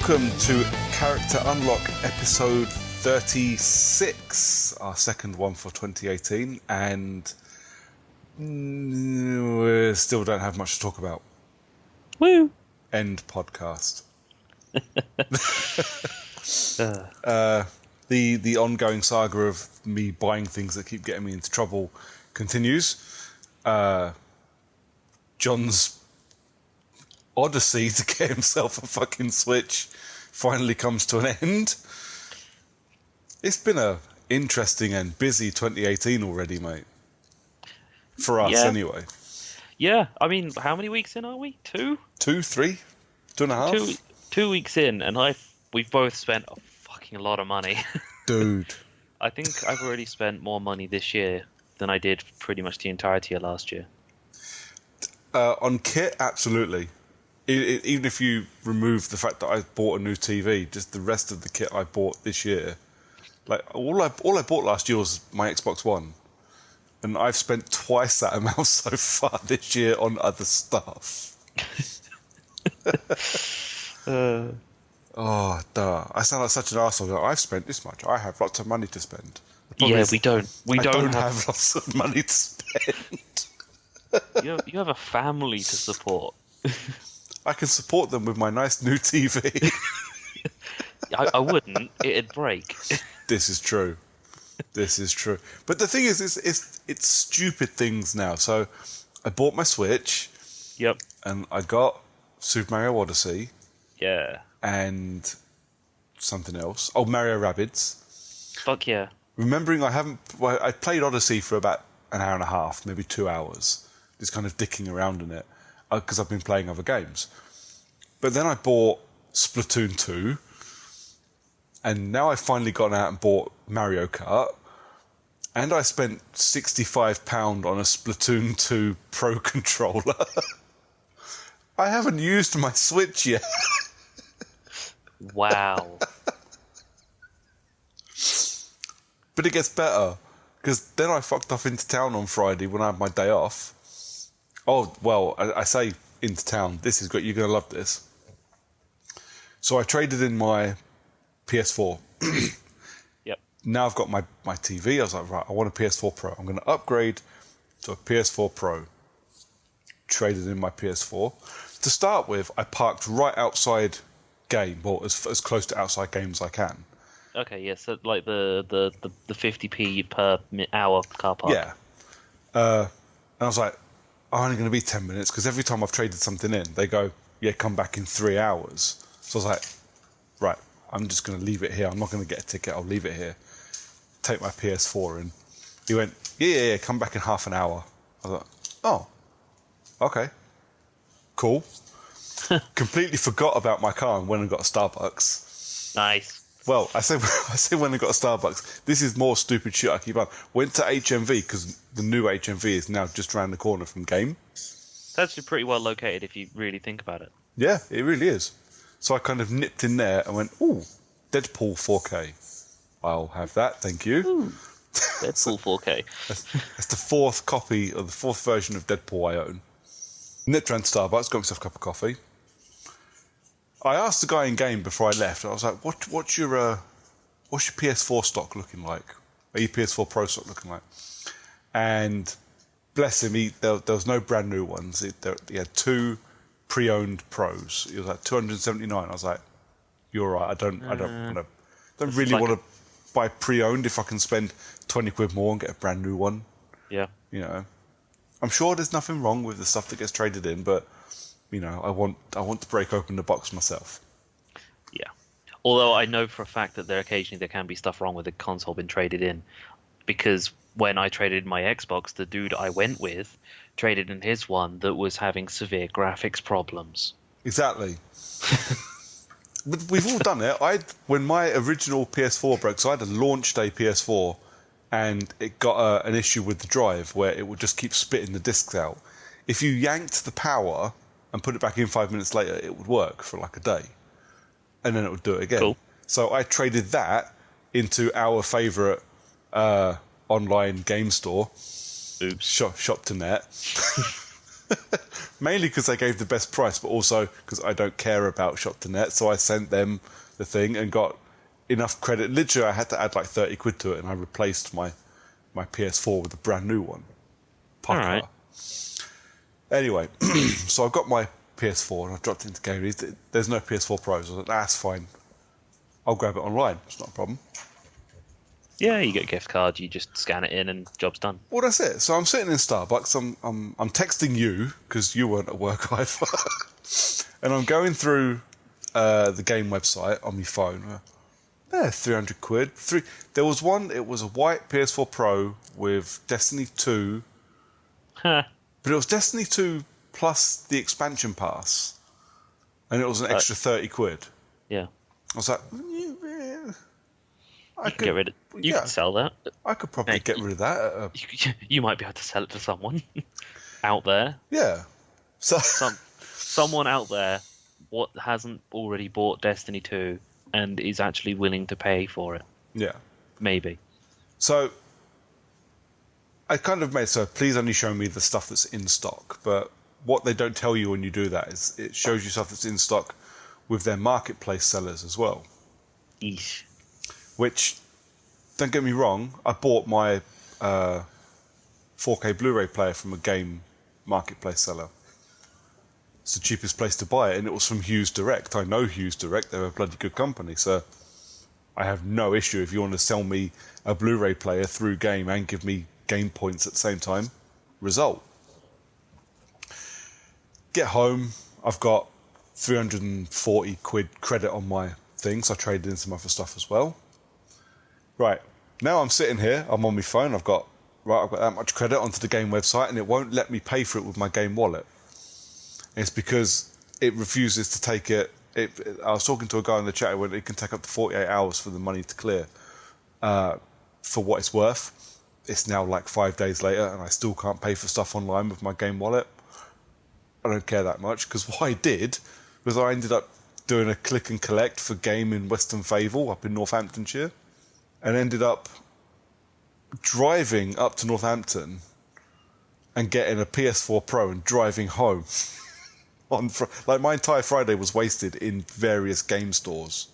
welcome to Character Unlock episode 36, our second one for 2018, and we still don't have much to talk about. Woo! End podcast. The ongoing saga of me buying things that keep getting me into trouble continues. John's odyssey to get himself a fucking Switch finally comes to an end. It's been a interesting and busy 2018 already, mate. For us, anyway. Yeah, I mean, how many weeks in are we? 2? 2, 3, 2.5? 2 weeks in, and we've both spent a fucking lot of money. Dude. I think I've already spent more money this year than I did pretty much the entirety of last year. On kit, absolutely. Even if you remove the fact that I bought a new TV, just the rest of the kit I bought this year, like all I bought last year was my Xbox One, and I've spent twice that amount so far this year on other stuff. Oh, duh! I sound like such an arsehole. I've spent this much. I have lots of money to spend. Yeah, we don't. We don't have lots of money to spend. You have a family to support. I can support them with my nice new TV. I wouldn't. It'd break. This is true. But the thing is, it's stupid things now. So I bought my Switch. Yep. And I got Super Mario Odyssey. Yeah. And something else. Oh, Mario Rabbids. Fuck yeah. Remembering I played Odyssey for about an hour and a half, maybe 2 hours. Just kind of dicking around in it. Because I've been playing other games. But then I bought Splatoon 2. And now I've finally gone out and bought Mario Kart. And I spent £65 on a Splatoon 2 Pro controller. I haven't used my Switch yet. Wow. But it gets better. Because then I fucked off into town on Friday when I had my day off. Oh, well, I say into town. This is great. You're going to love this. So I traded in my PS4. Yep. Now I've got my TV. I was like, right, I want a PS4 Pro. I'm going to upgrade to a PS4 Pro. Traded in my PS4. To start with, I parked right outside game, or as close to outside game as I can. Okay, yeah, so like the 50p per hour car park. Yeah. And I was like, I'm only going to be 10 minutes, because every time I've traded something in, they go, yeah, come back in 3 hours. So I was like, right, I'm just going to leave it here. I'm not going to get a ticket. I'll leave it here. Take my PS4 in. He went, yeah, come back in half an hour. I was like, oh, okay, cool. Completely forgot about my car and went and got a Starbucks. Nice. Well, I say when I got a Starbucks. This is more stupid shit I keep on. Went to HMV because the new HMV is now just around the corner from Game. It's actually pretty well located if you really think about it. Yeah, it really is. So I kind of nipped in there and went, ooh, Deadpool 4K. I'll have that, thank you. Ooh, Deadpool 4K. That's the fourth copy, or the fourth version of Deadpool I own. Nipped around to Starbucks, got myself a cup of coffee. I asked the guy in game before I left. I was like, "What's your PS4 stock looking like? Are your PS4 Pro stock looking like?" And bless him, there was no brand new ones. He had 2 pre-owned Pros. It was like $279. I was like, "You're right. I don't really want to buy pre-owned if I can spend 20 quid more and get a brand new one." Yeah. You know, I'm sure there's nothing wrong with the stuff that gets traded in, but you know, I want to break open the box myself. Yeah. Although I know for a fact that there can be stuff wrong with the console being traded in, because when I traded in my Xbox, the dude I went with traded in his one that was having severe graphics problems. Exactly. But we've all done it. When my original PS4 broke, so I had a launch day PS4, and it got an issue with the drive where it would just keep spitting the discs out. If you yanked the power and put it back in 5 minutes later, it would work for like a day. And then it would do it again. Cool. So I traded that into our favourite online game store. Oops. Shop to Net. Mainly because they gave the best price, but also because I don't care about Shop2Net, so I sent them the thing and got enough credit. Literally, I had to add like 30 quid to it, and I replaced my PS4 with a brand new one. Pucker. All right. Anyway, so I've got my PS4 and I've dropped it into Game. There's no PS4 Pros. I was like, that's fine. I'll grab it online. It's not a problem. Yeah, you get a gift card, you just scan it in, and job's done. Well, that's it. So I'm sitting in Starbucks. I'm texting you because you weren't at work either, and I'm going through the game website on my phone. 300 quid. There was one. It was a white PS4 Pro with Destiny 2, Huh. but it was Destiny 2 plus the expansion pass, and it was an extra 30 quid. Yeah. I was like, You can get rid of. You can sell that. I could probably get rid of that. You might be able to sell it to someone out there. Yeah. So Someone out there what hasn't already bought Destiny 2 and is actually willing to pay for it. Yeah. Maybe. So I kind of made so please only show me the stuff that's in stock. But what they don't tell you when you do that is it shows you stuff that's in stock with their marketplace sellers as well. Eesh. Which, don't get me wrong, I bought my 4K Blu-ray player from a game marketplace seller. It's the cheapest place to buy it, and it was from Hughes Direct. I know Hughes Direct; they're a bloody good company, so I have no issue if you want to sell me a Blu-ray player through game and give me game points at the same time. Result. Get home, I've got 340 quid credit on my thing, so I traded in some other stuff as well. Right, now I'm sitting here, I'm on my phone, I've got that much credit onto the game website, and it won't let me pay for it with my game wallet. It's because it refuses to take it. I was talking to a guy in the chat where it can take up to 48 hours for the money to clear. For what it's worth, it's now like 5 days later, and I still can't pay for stuff online with my game wallet. I don't care that much, because what I did was I ended up doing a click and collect for game in Western Fayval up in Northamptonshire, and ended up driving up to Northampton and getting a PS4 Pro and driving home. Like my entire Friday was wasted in various game stores.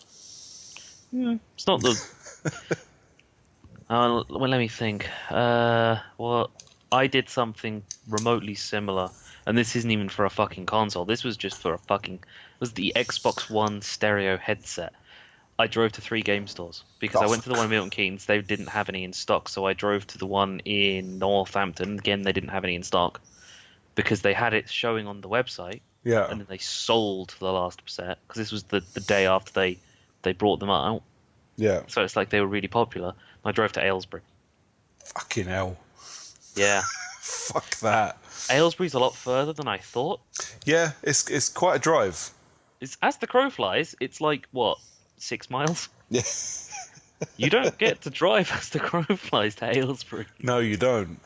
It's not the. Well, let me think. Well, I did something remotely similar, and this isn't even for a fucking console. This was just for it was the Xbox One stereo headset. I drove to 3 game stores because I went to the one in Milton Keynes. They didn't have any in stock, so I drove to the one in Northampton. Again, they didn't have any in stock because they had it showing on the website. Yeah. And then they sold the last set because this was the day after they brought them out. Yeah. So it's like they were really popular. I drove to Aylesbury. Fucking hell. Yeah. Fuck that. Aylesbury's a lot further than I thought. Yeah, it's quite a drive. It's as the crow flies. It's like what, 6 miles? Yeah. You don't get to drive as the crow flies to Aylesbury. No, you don't.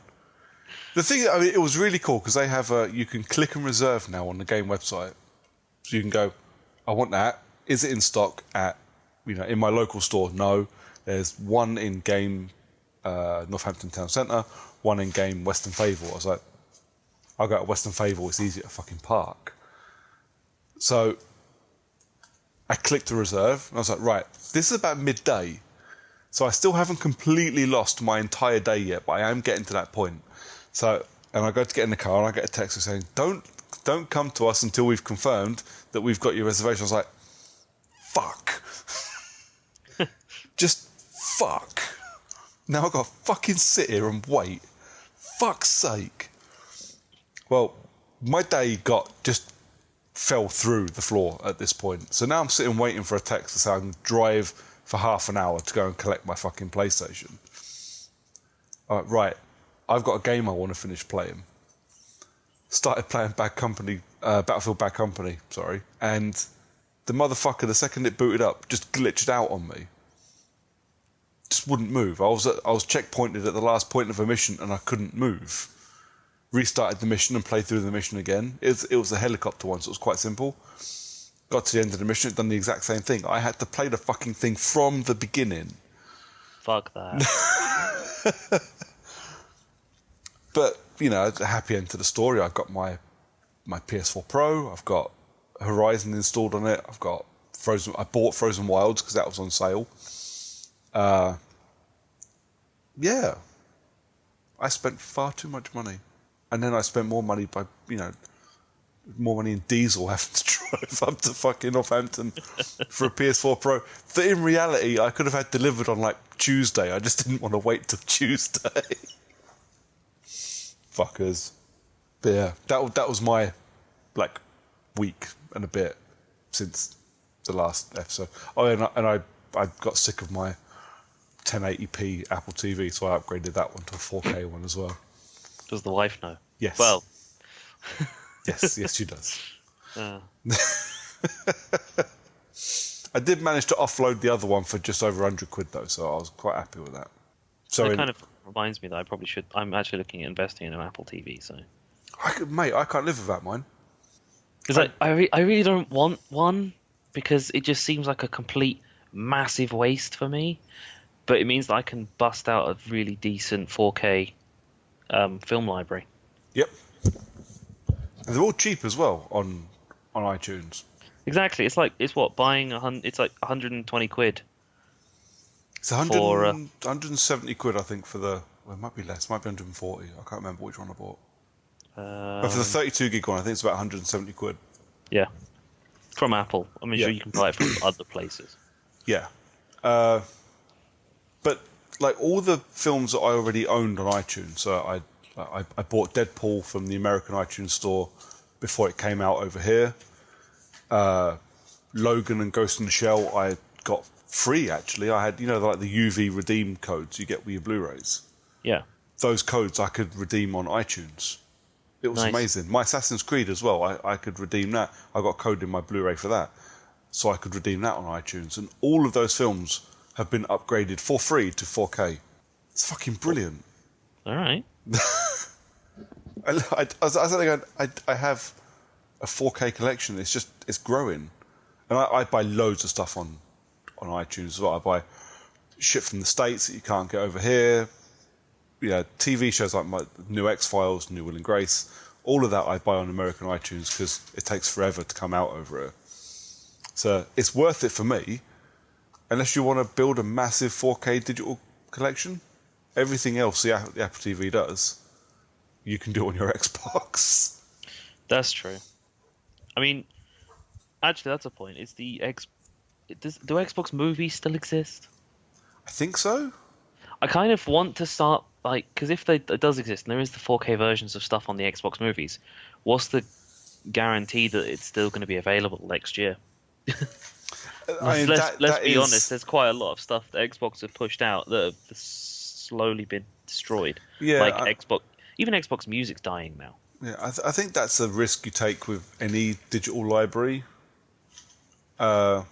The thing, I mean, it was really cool because they have you can click and reserve now on the game website. So you can go, I want that. Is it in stock at, in my local store? No. There's one in game Northampton Town Centre, one in game Western Fayval. I was like, I'll go to Western Fayval. It's easy to fucking park. So I clicked to reserve, and I was like, right, this is about midday. So I still haven't completely lost my entire day yet, but I am getting to that point. So, and I go to get in the car, and I get a text saying, don't come to us until we've confirmed that we've got your reservation. I was like, fuck. Just fuck. Now I've got to fucking sit here and wait. Fuck's sake. Well, my day just fell through the floor at this point. So now I'm sitting waiting for a text to say I can drive for half an hour to go and collect my fucking PlayStation. Right. I've got a game I want to finish playing. Started playing Battlefield Bad Company, and the motherfucker, the second it booted up, just glitched out on me. Just wouldn't move. I was checkpointed at the last point of a mission, and I couldn't move. Restarted the mission and played through the mission again. It was a helicopter one, so it was quite simple. Got to the end of the mission, it done the exact same thing. I had to play the fucking thing from the beginning. Fuck that. But, a happy end to the story. I got my my PS4 Pro. I've got Horizon installed on it. I've got Frozen. I bought Frozen Wilds because that was on sale. Yeah, I spent far too much money, and then I spent more money by more money in diesel having to drive up to fucking Northampton for a PS4 Pro that in reality I could have had delivered on like Tuesday. I just didn't want to wait till Tuesday. Fuckers. But yeah, that was my like week and a bit since the last episode. Oh, and I got sick of my 1080p Apple TV, so I upgraded that one to a 4K one as well. Does the wife know? Yes. Well. yes, she does. Uh. I did manage to offload the other one for just over 100 quid though, so I was quite happy with that. So it kind of reminds me that I probably should. I'm actually looking at investing in an Apple TV. So, I can't live without mine. Because I really don't want one because it just seems like a complete massive waste for me. But it means that I can bust out a really decent 4K film library. Yep. And they're all cheap as well on iTunes. Exactly. It's what buying it's like 120 quid. It's 170 quid, I think, for the. Well, it might be less. It might be 140. I can't remember which one I bought. But for the 32 gig one, I think it's about 170 quid. Yeah. From Apple. I mean, sure you can buy it from other places. Yeah. But like all the films that I already owned on iTunes, so I bought Deadpool from the American iTunes store before it came out over here. Logan and Ghost in the Shell I got free actually. I had like the UV redeem codes you get with your Blu-rays. Yeah. Those codes I could redeem on iTunes. It was amazing. My Assassin's Creed as well. I could redeem that. I got a code in my Blu-ray for that, so I could redeem that on iTunes. And all of those films have been upgraded for free to 4K. It's fucking brilliant. All right. I have a 4K collection. It's growing, and I buy loads of stuff on iTunes as well. I buy shit from the States that you can't get over here. Yeah, TV shows like my new X-Files, New Will and Grace, all of that I buy on American iTunes because it takes forever to come out over here. So it's worth it for me, unless you want to build a massive 4K digital collection. Everything else the Apple TV does, you can do on your Xbox. That's true. I mean, actually, that's a point. Do Xbox movies still exist? I think so. I kind of want to start, because if it does exist, and there is the 4K versions of stuff on the Xbox movies, what's the guarantee that it's still going to be available next year? Let's be honest, there's quite a lot of stuff that Xbox have pushed out that have slowly been destroyed. Yeah, even Xbox Music's dying now. Yeah, I think that's a risk you take with any digital library. The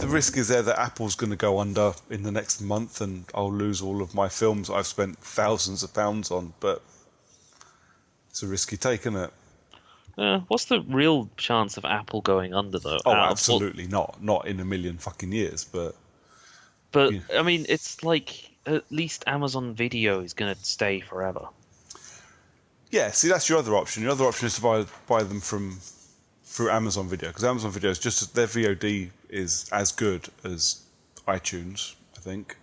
risk is there that Apple's going to go under in the next month and I'll lose all of my films I've spent thousands of pounds on, but it's a risk you take, isn't it? What's the real chance of Apple going under, though? Oh, absolutely not. Not in a million fucking years, but... But, yeah. I mean, it's like, at least Amazon Video is going to stay forever. Yeah, see, that's your other option. Your other option is to buy them through Amazon Video, because Amazon Video is just their VOD is as good as iTunes, I think.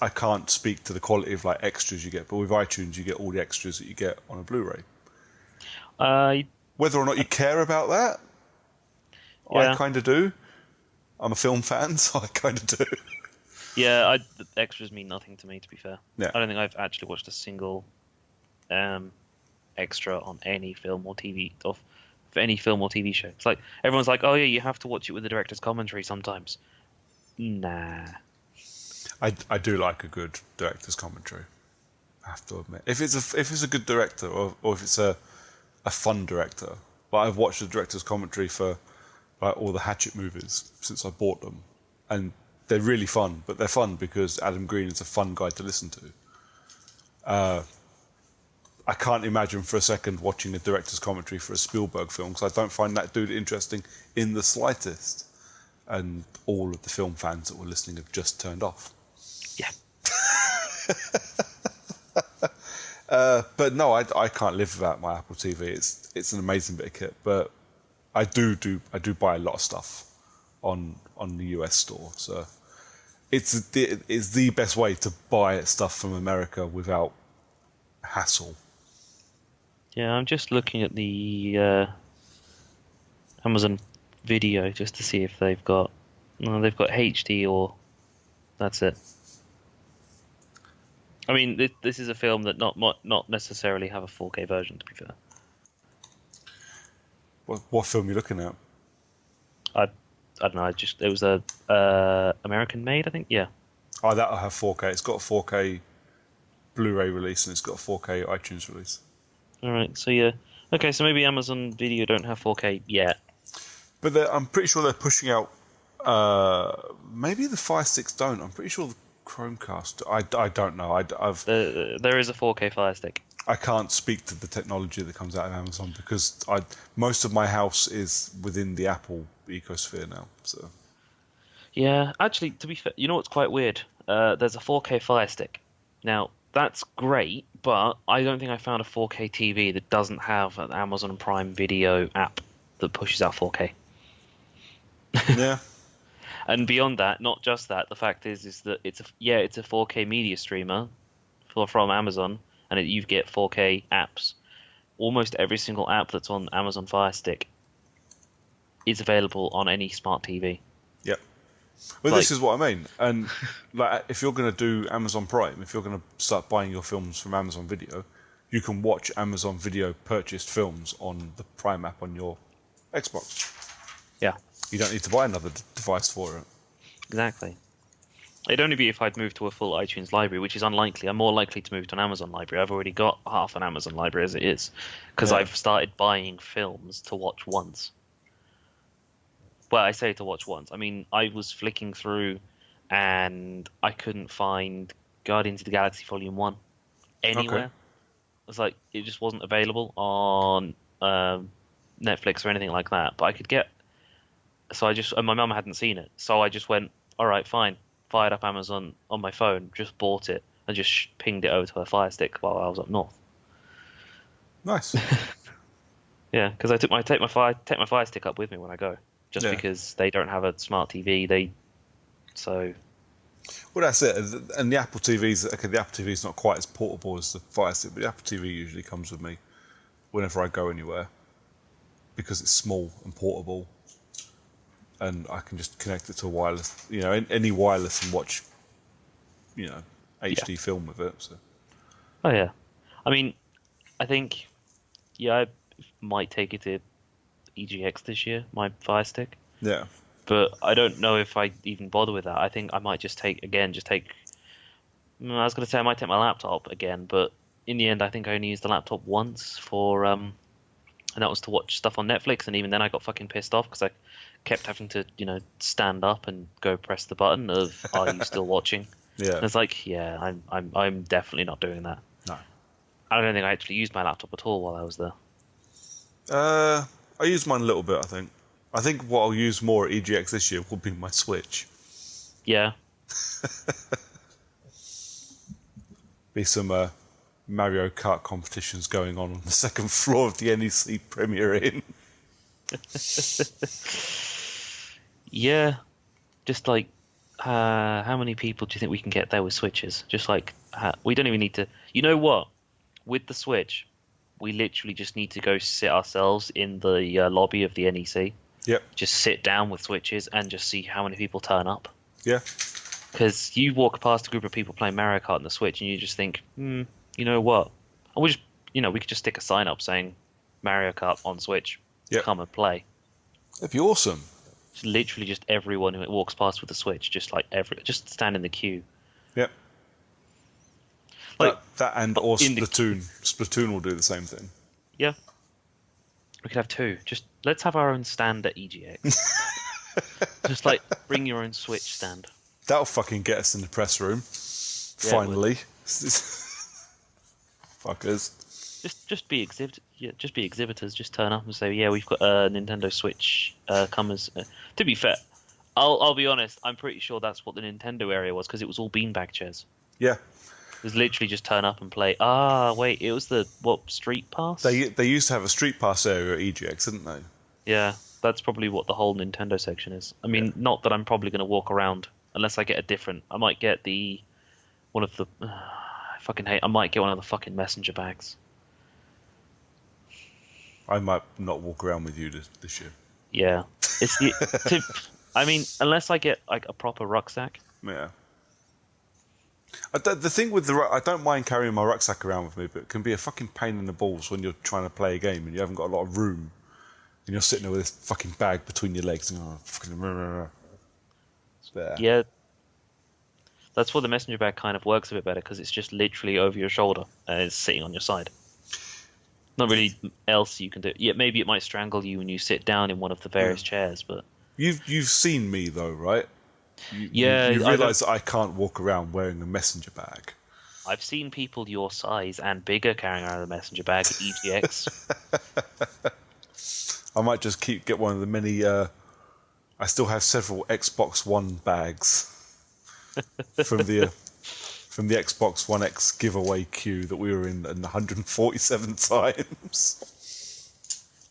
I can't speak to the quality of like extras you get, but with iTunes you get all the extras that you get on a Blu-ray. Whether or not you care about that, yeah. I kind of do. I'm a film fan, so I kind of do. Yeah, the extras mean nothing to me, to be fair. Yeah. I don't think I've actually watched a single extra on any film or TV for any film or TV show. It's like everyone's like, "Oh yeah, you have to watch it with the director's commentary sometimes." Nah. I do like a good director's commentary. I have to admit, if it's a good director or if it's a fun director. But I've watched the director's commentary for like all the Hatchet movies since I bought them, and they're really fun. But they're fun because Adam Green is a fun guy to listen to. I can't imagine for a second watching a director's commentary for a Spielberg film because I don't find that dude interesting in the slightest. And all of the film fans that were listening have just turned off. Yeah. But no, I can't live without my Apple TV. It's an amazing bit of kit. But I do buy a lot of stuff on the US store. So it's the best way to buy stuff from America without hassle. Yeah, I'm just looking at the Amazon Video just to see if they've got. No, they've got HD or that's it. I mean, this is a film that not necessarily have a 4K version. To be fair, What film are you looking at? I don't know. It was a American made, I think. Yeah. Oh, that'll have 4K. It's got a 4K Blu-ray release and it's got a 4K iTunes release. All right. So yeah. Okay. So maybe Amazon Video don't have 4K yet. But I'm pretty sure they're pushing out. Maybe the Fire Sticks don't. I'm pretty sure the Chromecast. I don't know. There is a 4K Fire Stick. I can't speak to the technology that comes out of Amazon because most of my house is within the Apple ecosphere now. So Yeah, actually, to be fair, you know what's quite weird? There's a 4K Fire Stick. Now, that's great, but I don't think I found a 4K TV that doesn't have an Amazon Prime Video app that pushes out 4K. yeah. And beyond that, not just that, the fact is that it's a 4K media streamer from Amazon, and you get 4K apps. Almost every single app that's on Amazon Fire Stick is available on any smart TV. Yep. Well, this is what I mean. And like, if you're going to do Amazon Prime, if you're going to start buying your films from Amazon Video, you can watch Amazon Video purchased films on the Prime app on your Xbox. Yeah. You don't need to buy another device for it. Exactly. It'd only be if I'd moved to a full iTunes library, which is unlikely. I'm more likely to move to an Amazon library. I've already got half an Amazon library as it is, because I've started buying films to watch once. Well, I say to watch once. I mean, I was flicking through, and I couldn't find Guardians of the Galaxy Volume 1 anywhere. Okay. It was like, it just wasn't available on Netflix or anything like that. But I could get... So and my mum hadn't seen it. So I just went, all right, fine. Fired up Amazon on my phone, just bought it, and just pinged it over to her Fire Stick while I was up north. Nice. Yeah, because I take my Fire Stick up with me when I go, just because they don't have a smart TV. Well, that's it. And the Apple TV's the Apple TV's not quite as portable as the Fire Stick, but the Apple TV usually comes with me whenever I go anywhere because it's small and portable. And I can just connect it to a wireless, any wireless and watch, HD film with it. So. Oh yeah, I mean, I think, I might take it to EGX this year, my Fire Stick. Yeah. But I don't know if I even bother with that. I think I might just take. I was going to say I might take my laptop again, but in the end, I think I only used the laptop once for and that was to watch stuff on Netflix, and even then I got fucking pissed off because I kept having to, stand up and go press the button of "Are you still watching?" Yeah. And it's like, yeah, I'm definitely not doing that. No. I don't think I actually used my laptop at all while I was there. I used mine a little bit. I think what I'll use more at EGX this year will be my Switch. Yeah. Be some Mario Kart competitions going on the second floor of the NEC Premier Inn. Yeah, just like how many people do you think we can get there with Switches? Just like we don't even need to. You know what? With the Switch, we literally just need to go sit ourselves in the lobby of the NEC. Yep. Just sit down with Switches and just see how many people turn up. Yeah. Because you walk past a group of people playing Mario Kart on the Switch, and you just think, you know what? And we could just stick a sign up saying Mario Kart on Switch. Yep. Come and play. That'd be awesome. Literally just everyone who walks past with the Switch, just stand in the queue. Yep. Like that or Splatoon. Splatoon will do the same thing. Yeah. We could have two. Just let's have our own stand at EGX. Just like bring your own Switch stand. That'll fucking get us in the press room. Finally. Fuckers. Just be exhibitors. Just turn up and say, yeah, we've got a Nintendo Switch. Come as. To be fair, I'll be honest. I'm pretty sure that's what the Nintendo area was because it was all beanbag chairs. Yeah. Just literally just turn up and play. Ah, wait, it was the what Street Pass? They used to have a Street Pass area at EGX, didn't they? Yeah, that's probably what the whole Nintendo section is. I Yeah. mean, not that I'm probably going to walk around unless I get a different. I might get the one of the. I fucking hate. I might get one of the fucking messenger bags. I might not walk around with you this year. Yeah, it's the. To, I mean, unless I get like a proper rucksack. Yeah. The thing with I don't mind carrying my rucksack around with me, but it can be a fucking pain in the balls when you're trying to play a game and you haven't got a lot of room, and you're sitting there with this fucking bag between your legs and there. Yeah, that's where the messenger bag kind of works a bit better because it's just literally over your shoulder and it's sitting on your side. Not really else you can do. Yeah, maybe it might strangle you when you sit down in one of the various chairs, but You've seen me though, right? yeah, you realise that I can't walk around wearing a messenger bag. I've seen people your size and bigger carrying around a messenger bag at EGX. I might just get one of the many. I still have several Xbox One bags from the Xbox One X giveaway queue that we were in 147 times.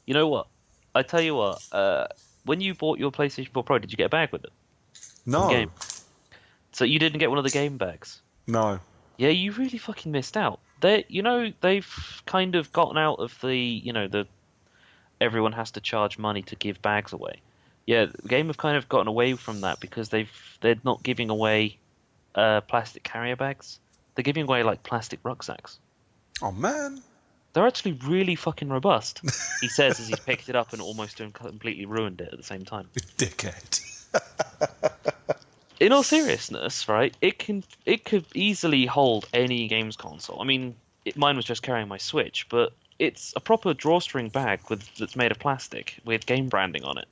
You know what? I tell you what. When you bought your PlayStation 4 Pro, did you get a bag with it? No, Game. So you didn't get one of the game bags? no. Yeah, you really fucking missed out. They've kind of gotten out of the everyone has to charge money to give bags away. Yeah, the game have kind of gotten away from that because they're not giving away plastic carrier bags. They're giving away like plastic rucksacks. Oh man. They're actually really fucking robust. He says as he's picked it up and almost completely ruined it at the same time. Dickhead. In all seriousness, right? It could easily hold any games console. I mean, mine was just carrying my Switch, but it's a proper drawstring bag that's made of plastic with game branding on it.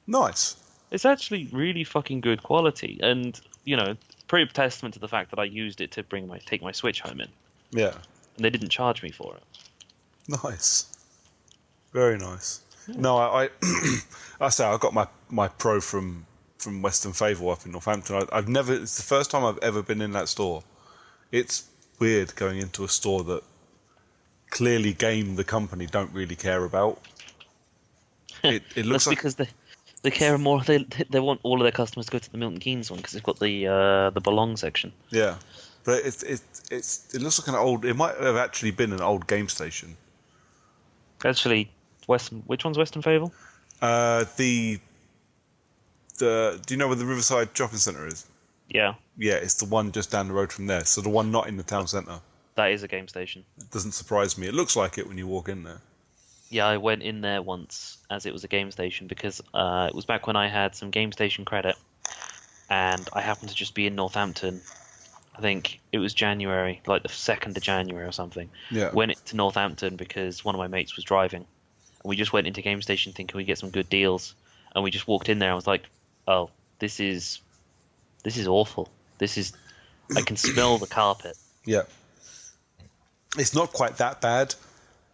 Nice. It's actually really fucking good quality, and pretty testament to the fact that I used it to take my Switch home in, Yeah. and they didn't charge me for it. Nice. Very nice. No, I I say I got my Pro from Western Favour up in Northampton. It's the first time I've ever been in that store. It's weird going into a store that clearly Game, the company, don't really care about. It looks That's like because they care more. They want all of their customers to go to the Milton Keynes one because they've got the Belong section. yeah, but it looks like an old. It might have actually been an old game station. Actually, which one's Western Fable? Do you know where the Riverside Shopping Centre is? Yeah, Yeah, it's the one just down the road from there. So the one not in the town centre. that is a game station. It doesn't surprise me. It looks like it when you walk in there. Yeah, I went in there once as it was a game station because it was back when I had some game station credit, and I happened to just be in Northampton. I think it was January, like the 2nd of January or something. Yeah. Went to Northampton because one of my mates was driving. And we just went into game station thinking we'd get some good deals. And we just walked in there and I was like, oh, this is awful. I can smell the carpet. Yeah. It's not quite that bad,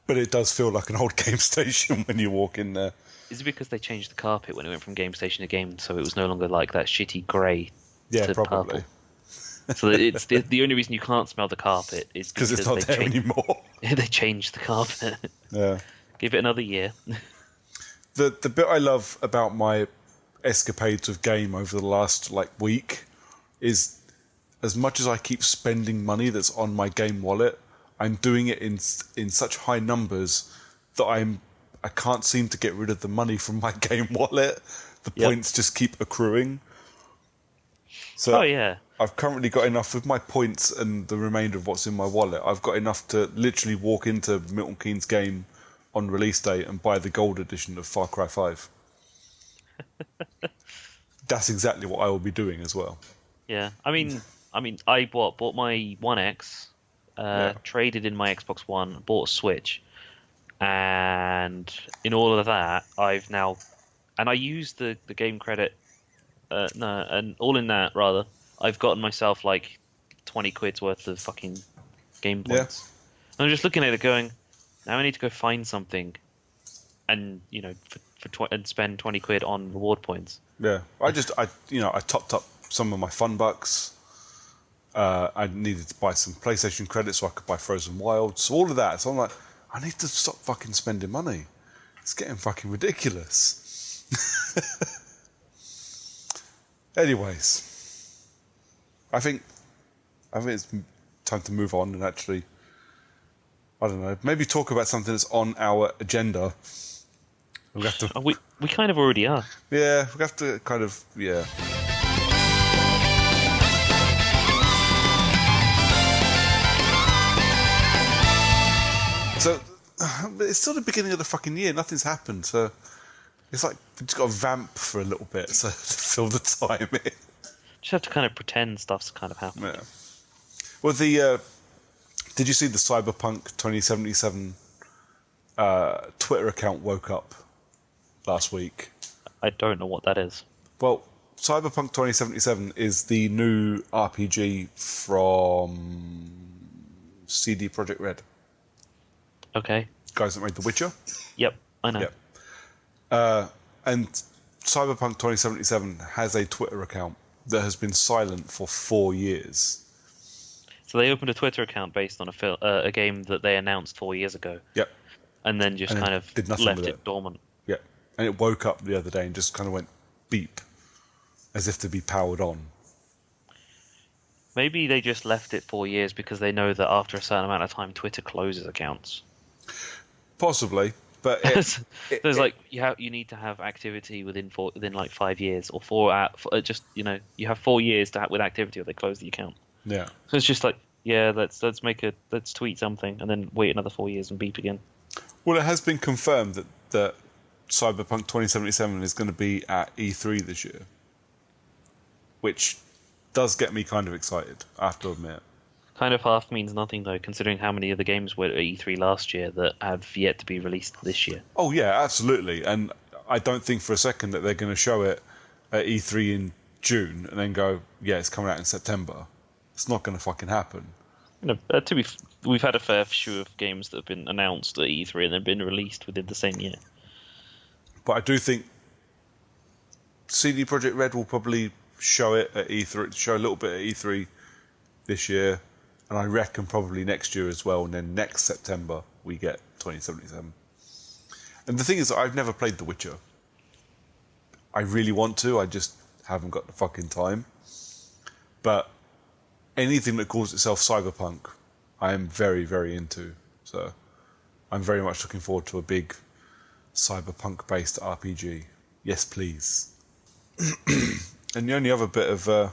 but it does feel like an old game station when you walk in there. Is it because they changed the carpet when it went from game station to game, so it was no longer like that shitty grey Yeah, to probably. purple? So it's the only reason you can't smell the carpet is Because it's not there anymore. they changed the carpet. Yeah. Give it another year. The bit I love about my escapades with Game over the last week is, as much as I keep spending money that's on my Game wallet, I'm doing it in such high numbers that I can't seem to get rid of the money from my Game wallet. The points just keep accruing. So Oh yeah. I've currently got enough with my points and the remainder of what's in my wallet. I've got enough to literally walk into Milton Keynes Game on release day and buy the gold edition of Far Cry 5. That's exactly what I will be doing as well. Yeah. I mean, I bought my One X, traded in my Xbox One, bought a Switch, and in all of that, I used the game credit. And all in that rather, I've gotten myself like 20 quid's worth of fucking game points. And I'm just looking at it going, now I need to go find something, and and spend 20 quid on reward points. Yeah, I topped up some of my fun bucks. I needed to buy some PlayStation credits so I could buy Frozen Wilds. So all of that. So I'm like, I need to stop fucking spending money. It's getting fucking ridiculous. Anyways, I think it's time to move on and actually, I don't know, maybe talk about something that's on our agenda. We'll have to. We kind of already are. Yeah, we have to kind of So it's still the beginning of the fucking year. Nothing's happened. So it's like we just got to vamp for a little bit to fill the time in. Just have to kind of pretend stuff's kind of happening. Yeah. Well, did you see the Cyberpunk 2077 Twitter account woke up last week? I don't know what that is. Well, Cyberpunk 2077 is the new RPG from CD Projekt Red. Okay. Guys that made The Witcher. Yep, I know. Yep. And Cyberpunk 2077 has a Twitter account that has been silent for 4 years. So they opened a Twitter account based on a game that they announced 4 years ago. Yep. And then just kind of left it dormant. Yeah. And it woke up the other day and just kind of went beep, as if to be powered on. Maybe they just left it 4 years because they know that after a certain amount of time, Twitter closes accounts. Possibly, but there's like you need to have activity within like 5 years or you have 4 years with activity or they close the account. Yeah. So it's just like let's tweet something and then wait another 4 years and beep again. Well, it has been confirmed that Cyberpunk 2077 is going to be at E3 this year, which does get me kind of excited, I have to admit. Kind of half means nothing, though, considering how many of the games were at E3 last year that have yet to be released this year. Oh, yeah, absolutely. And I don't think for a second that they're going to show it at E3 in June and then go, yeah, it's coming out in September. It's not going to fucking happen. We've had a fair few of games that have been announced at E3 and then been released within the same year. But I do think CD Projekt Red will probably show it at E3, show a little bit at E3 this year, and I reckon probably next year as well, and then next September we get 2077. And the thing is, I've never played The Witcher. I really want to, I just haven't got the fucking time. But anything that calls itself cyberpunk, I am very, very into. So I'm very much looking forward to a big cyberpunk-based RPG. Yes, please. And the only other bit of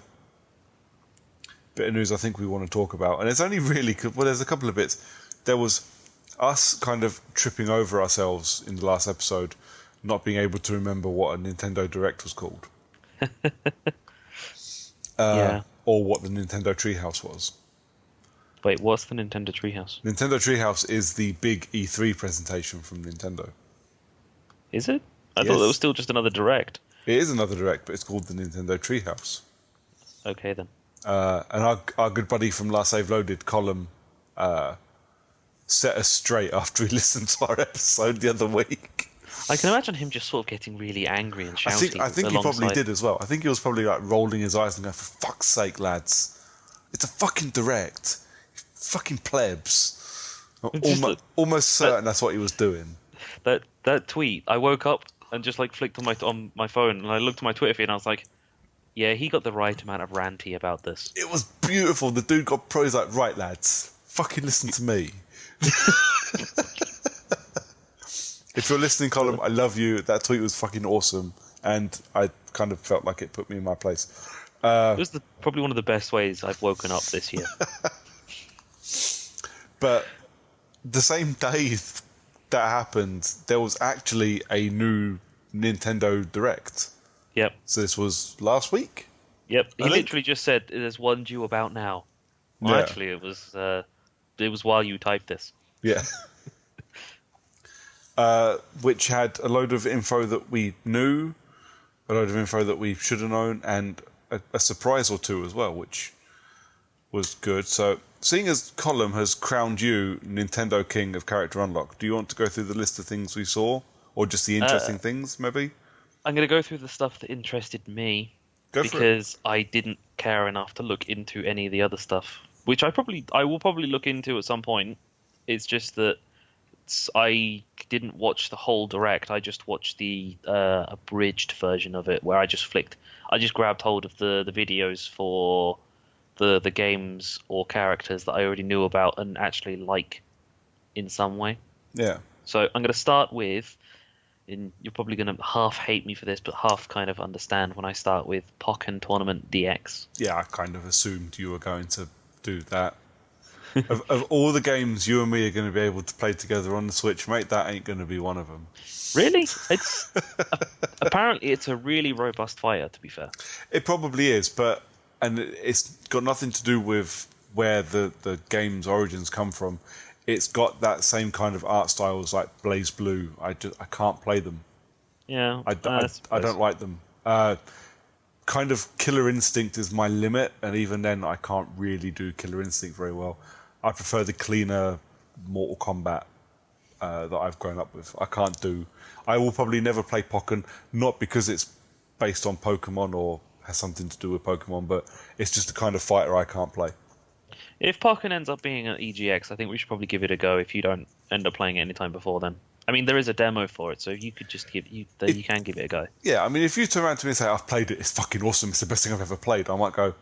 news I think we want to talk about, and it's only really there's a couple of bits. There was us kind of tripping over ourselves in the last episode, not being able to remember what a Nintendo Direct was called, or what the Nintendo Treehouse was. Wait, what's the Nintendo Treehouse? Nintendo Treehouse is the big E3 presentation from Nintendo. Is it? I thought it was still just another Direct. It is another Direct, but it's called the Nintendo Treehouse. Okay, then. And our good buddy from Last Save Loaded, Colin, set us straight after he listened to our episode the other week. I can imagine him just sort of getting really angry and shouting. I think he probably did as well. I think he was probably like rolling his eyes and going, "For fuck's sake, lads! It's a fucking Direct, you fucking plebs!" Almost certain that's what he was doing. That tweet, I woke up and just like flicked on my phone, and I looked at my Twitter feed, and I was like, "Yeah, he got the right amount of ranty about this." It was beautiful. The dude got pros like, "Right, lads, fucking listen to me." If you're listening, Colin, I love you. That tweet was fucking awesome, and I kind of felt like it put me in my place. It was probably one of the best ways I've woken up this year. But the same day that happened, there was actually a new Nintendo Direct. Yep. So this was last week? Yep. He literally just said, "There's one due about now." Well, yeah. Actually, it was while you typed this. Yeah. Which had a load of info that we knew, a load of info that we should have known, and a surprise or two as well, which was good. So, seeing as Colin has crowned you Nintendo King of Character Unlock, do you want to go through the list of things we saw? Or just the interesting things, maybe? I'm going to go through the stuff that interested me. Go for it. because I didn't care enough to look into any of the other stuff, which I will probably look into at some point. It's just that I didn't watch the whole direct. I just watched the abridged version of it, where I just grabbed hold of the videos for the games or characters that I already knew about and actually like in some way. Yeah. So I'm going to start with, and you're probably going to half hate me for this, but half kind of understand when I start with Pokken Tournament DX. Yeah, I kind of assumed you were going to do that. Of all the games you and me are going to be able to play together on the Switch, mate, that ain't going to be one of them. Really? It's apparently it's a really robust fighter, to be fair. It probably is, and it's got nothing to do with where the game's origins come from. It's got that same kind of art styles like Blaze Blue. I can't play them. Yeah, I don't like them. Kind of Killer Instinct is my limit, and even then I can't really do Killer Instinct very well. I prefer the cleaner Mortal Kombat that I've grown up with. I will probably never play Pokken, not because it's based on Pokemon or has something to do with Pokemon, but it's just the kind of fighter I can't play. If Pokken ends up being an EGX, I think we should probably give it a go if you don't end up playing it anytime before then. I mean, there is a demo for it, so you could just you can give it a go. Yeah, I mean, if you turn around to me and say, I've played it, it's fucking awesome, it's the best thing I've ever played, I might go,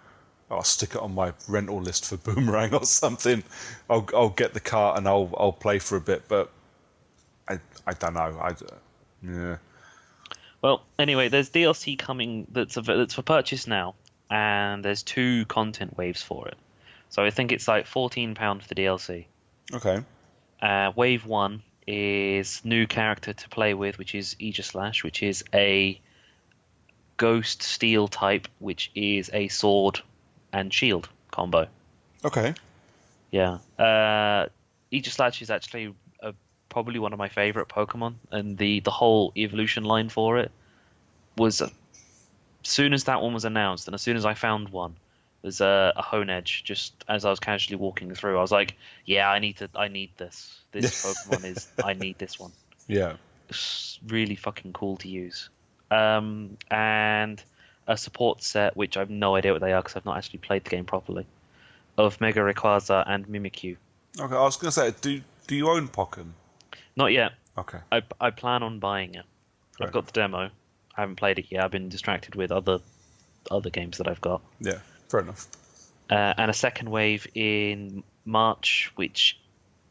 I'll stick it on my rental list for Boomerang or something. I'll get the cart and I'll play for a bit, but I don't know. Yeah. Well, anyway, there's DLC coming that's for purchase now, and there's 2 content waves for it. So I think it's like £14 for the DLC. Okay. Wave 1 is new character to play with, which is Aegislash, which is a ghost steel type, which is a sword and shield combo. Okay. Yeah. Aegislash is actually probably one of my favorite Pokemon, and the whole evolution line for it was, as soon as that one was announced and as soon as I found one, there's a Hone Edge just as I was casually walking through. I was like, yeah, I need this. This Pokemon I need this one. Yeah. It's really fucking cool to use. And a support set, which I have no idea what they are because I've not actually played the game properly, of Mega Rayquaza and Mimikyu. Okay, I was going to say, do you own Pokken? Not yet. Okay. I plan on buying it. Fair I've got the demo. I haven't played it yet. I've been distracted with other games that I've got. Yeah, fair enough. And a second wave in March, which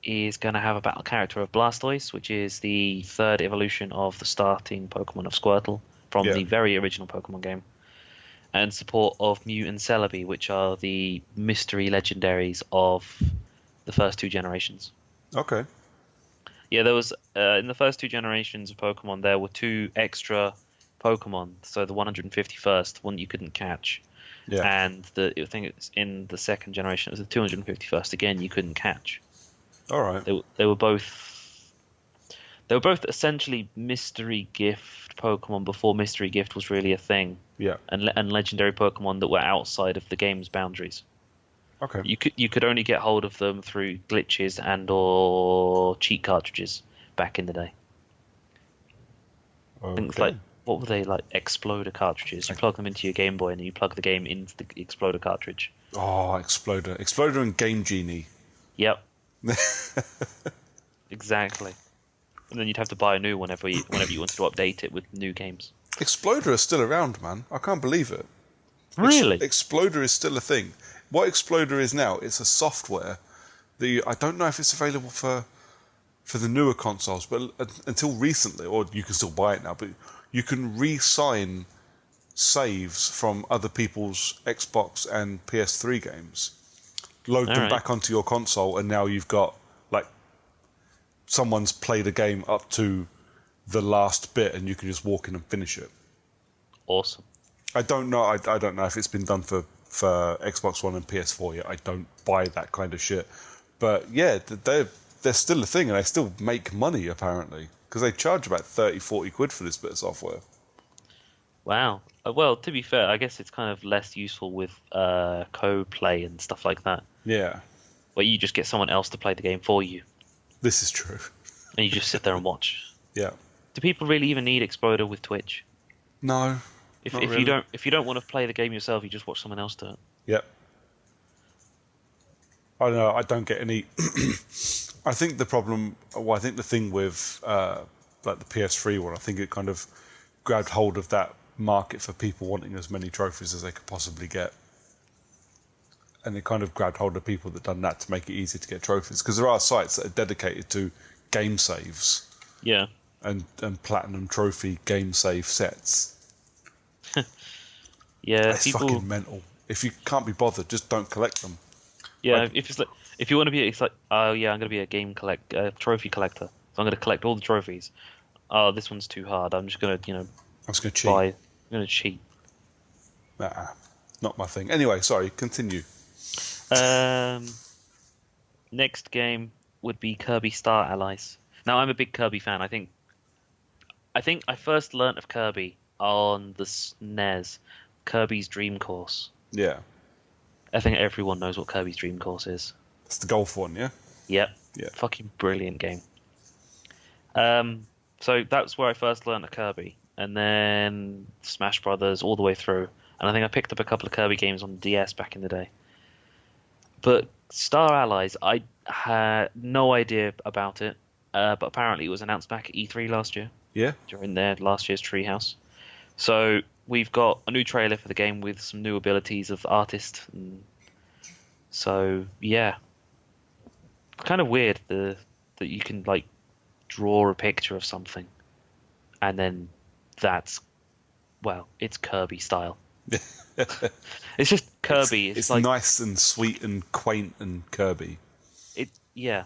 is going to have a battle character of Blastoise, which is the 3rd evolution of the starting Pokemon of Squirtle from the very original Pokemon game. And support of Mew and Celebi, which are the mystery legendaries of the first 2 generations. Okay. Yeah, there was in the first 2 generations of Pokemon, there were 2 extra Pokemon. So the 151st one you couldn't catch, and I think it's in the 2nd generation it was the 251st again you couldn't catch. All right. They were both essentially mystery gift Pokemon before mystery gift was really a thing. Yeah. And legendary Pokemon that were outside of the game's boundaries. Okay. You could only get hold of them through glitches and or cheat cartridges back in the day. Okay. Things like, what were they, like Exploder cartridges? You plug them into your Game Boy and you plug the game into the Exploder cartridge. Oh, Exploder and Game Genie. Yep. Exactly. And then you'd have to buy a new one whenever you wanted to update it with new games. Exploder is still around, man. I can't believe it. Really? Exploder is still a thing. What Exploder is now, it's a software that I don't know if it's available for the newer consoles, but until recently, or you can still buy it now, but you can re-sign saves from other people's Xbox and PS3 games, load them back onto your console, and now you've got, like, someone's played a game up to the last bit, and you can just walk in and finish it. Awesome. I don't know. I don't know if it's been done for Xbox One and PS4 yet. I don't buy that kind of shit. But yeah, they're still a thing, and they still make money apparently because they charge about 30-40 quid for this bit of software. Wow. Well, to be fair, I guess it's kind of less useful with co-play and stuff like that. Yeah. Where you just get someone else to play the game for you. This is true. And you just sit there and watch. Yeah. Do people really even need Exploder with Twitch? No. If Not if really. you don't want to play the game yourself, you just watch someone else do it. Yep. I don't know. I don't get any. I think the problem. Well, I think the thing with like the PS3 one, I think it kind of grabbed hold of that market for people wanting as many trophies as they could possibly get, and it kind of grabbed hold of people that done that to make it easy to get trophies. Because there are sites that are dedicated to game saves Yeah. and platinum trophy game save sets. Yeah. It's People. fucking mental. If you can't be bothered, just don't collect them. Yeah. Like, If it's like if you want to be, it's like, oh yeah, I'm gonna be a trophy collector. So I'm gonna collect all the trophies. Oh, this one's too hard. I'm just gonna, I'm just going to cheat. I'm gonna cheat. Not my thing. Anyway, sorry, continue. Um, Next game would be Kirby Star Allies. Now I'm a big Kirby fan. I think I first learnt of Kirby on the SNES, Kirby's Dream Course. Yeah. I think everyone knows what Kirby's Dream Course is. It's the golf one, yeah? Yep. Yeah. Fucking brilliant game. So that's where I first learnt of Kirby, and then Smash Brothers all the way through. And I think I picked up a couple of Kirby games on DS back in the day. But Star Allies, I had no idea about it, but apparently it was announced back at E3 last year, Yeah? during their last year's Treehouse. So we've got a new trailer for the game with some new abilities of artist. And so yeah, kind of weird that you can like draw a picture of something, and then it's Kirby style. It's just Kirby. It's like nice and sweet and quaint and Kirby. yeah.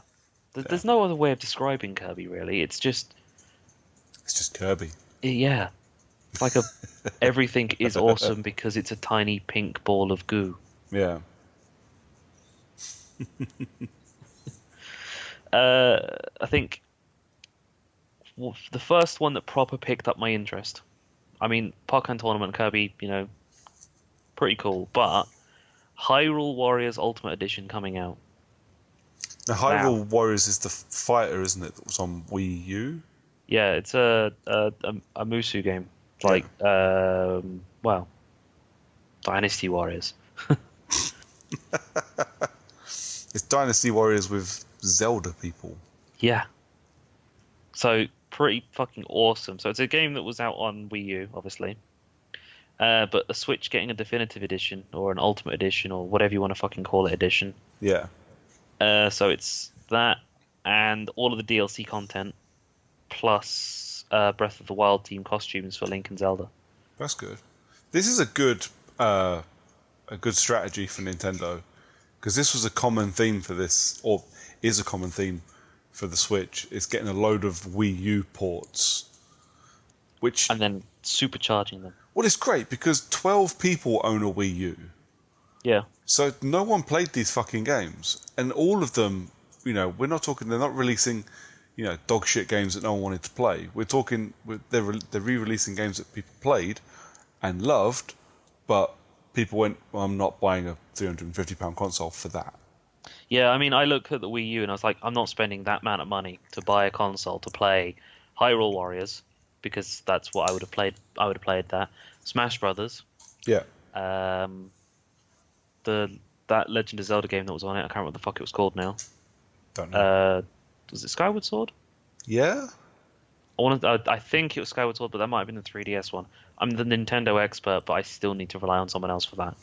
There's no other way of describing Kirby really. It's just Kirby. yeah. It's like everything is awesome because it's a tiny pink ball of goo. Yeah. I think the first one that proper picked up my interest. I mean, Pokemon Tournament Kirby, pretty cool, but Hyrule Warriors Ultimate Edition coming out. Now, Hyrule Warriors is the fighter, isn't it? That was on Wii U. Yeah, it's a Musu game. It's like Dynasty Warriors. It's Dynasty Warriors with Zelda people. Yeah. So pretty fucking awesome. So it's a game that was out on Wii U, obviously. But the Switch getting a definitive edition or an ultimate edition or whatever you want to fucking call it edition. Yeah. So it's that and all of the DLC content plus Breath of the Wild team costumes for Link and Zelda. That's good. This is a good strategy for Nintendo, because this was a common theme for this, or is a common theme for the Switch. It's getting a load of Wii U ports, and then supercharging them. Well, it's great because 12 people own a Wii U. Yeah. So no one played these fucking games, and all of them, we're not talking. They're not releasing, dog shit games that no one wanted to play. We're talking. They're re-releasing games that people played and loved, but people went, well, I'm not buying a £350 console for that. Yeah, I mean, I looked at the Wii U and I was like, I'm not spending that amount of money to buy a console to play Hyrule Warriors, because that's what I would have played. I would have played that. Smash Brothers. Yeah. That Legend of Zelda game that was on it. I can't remember what the fuck it was called now. Don't know. Was it Skyward Sword? Yeah. I think it was Skyward Sword, but that might have been the 3DS one. I'm the Nintendo expert, but I still need to rely on someone else for that.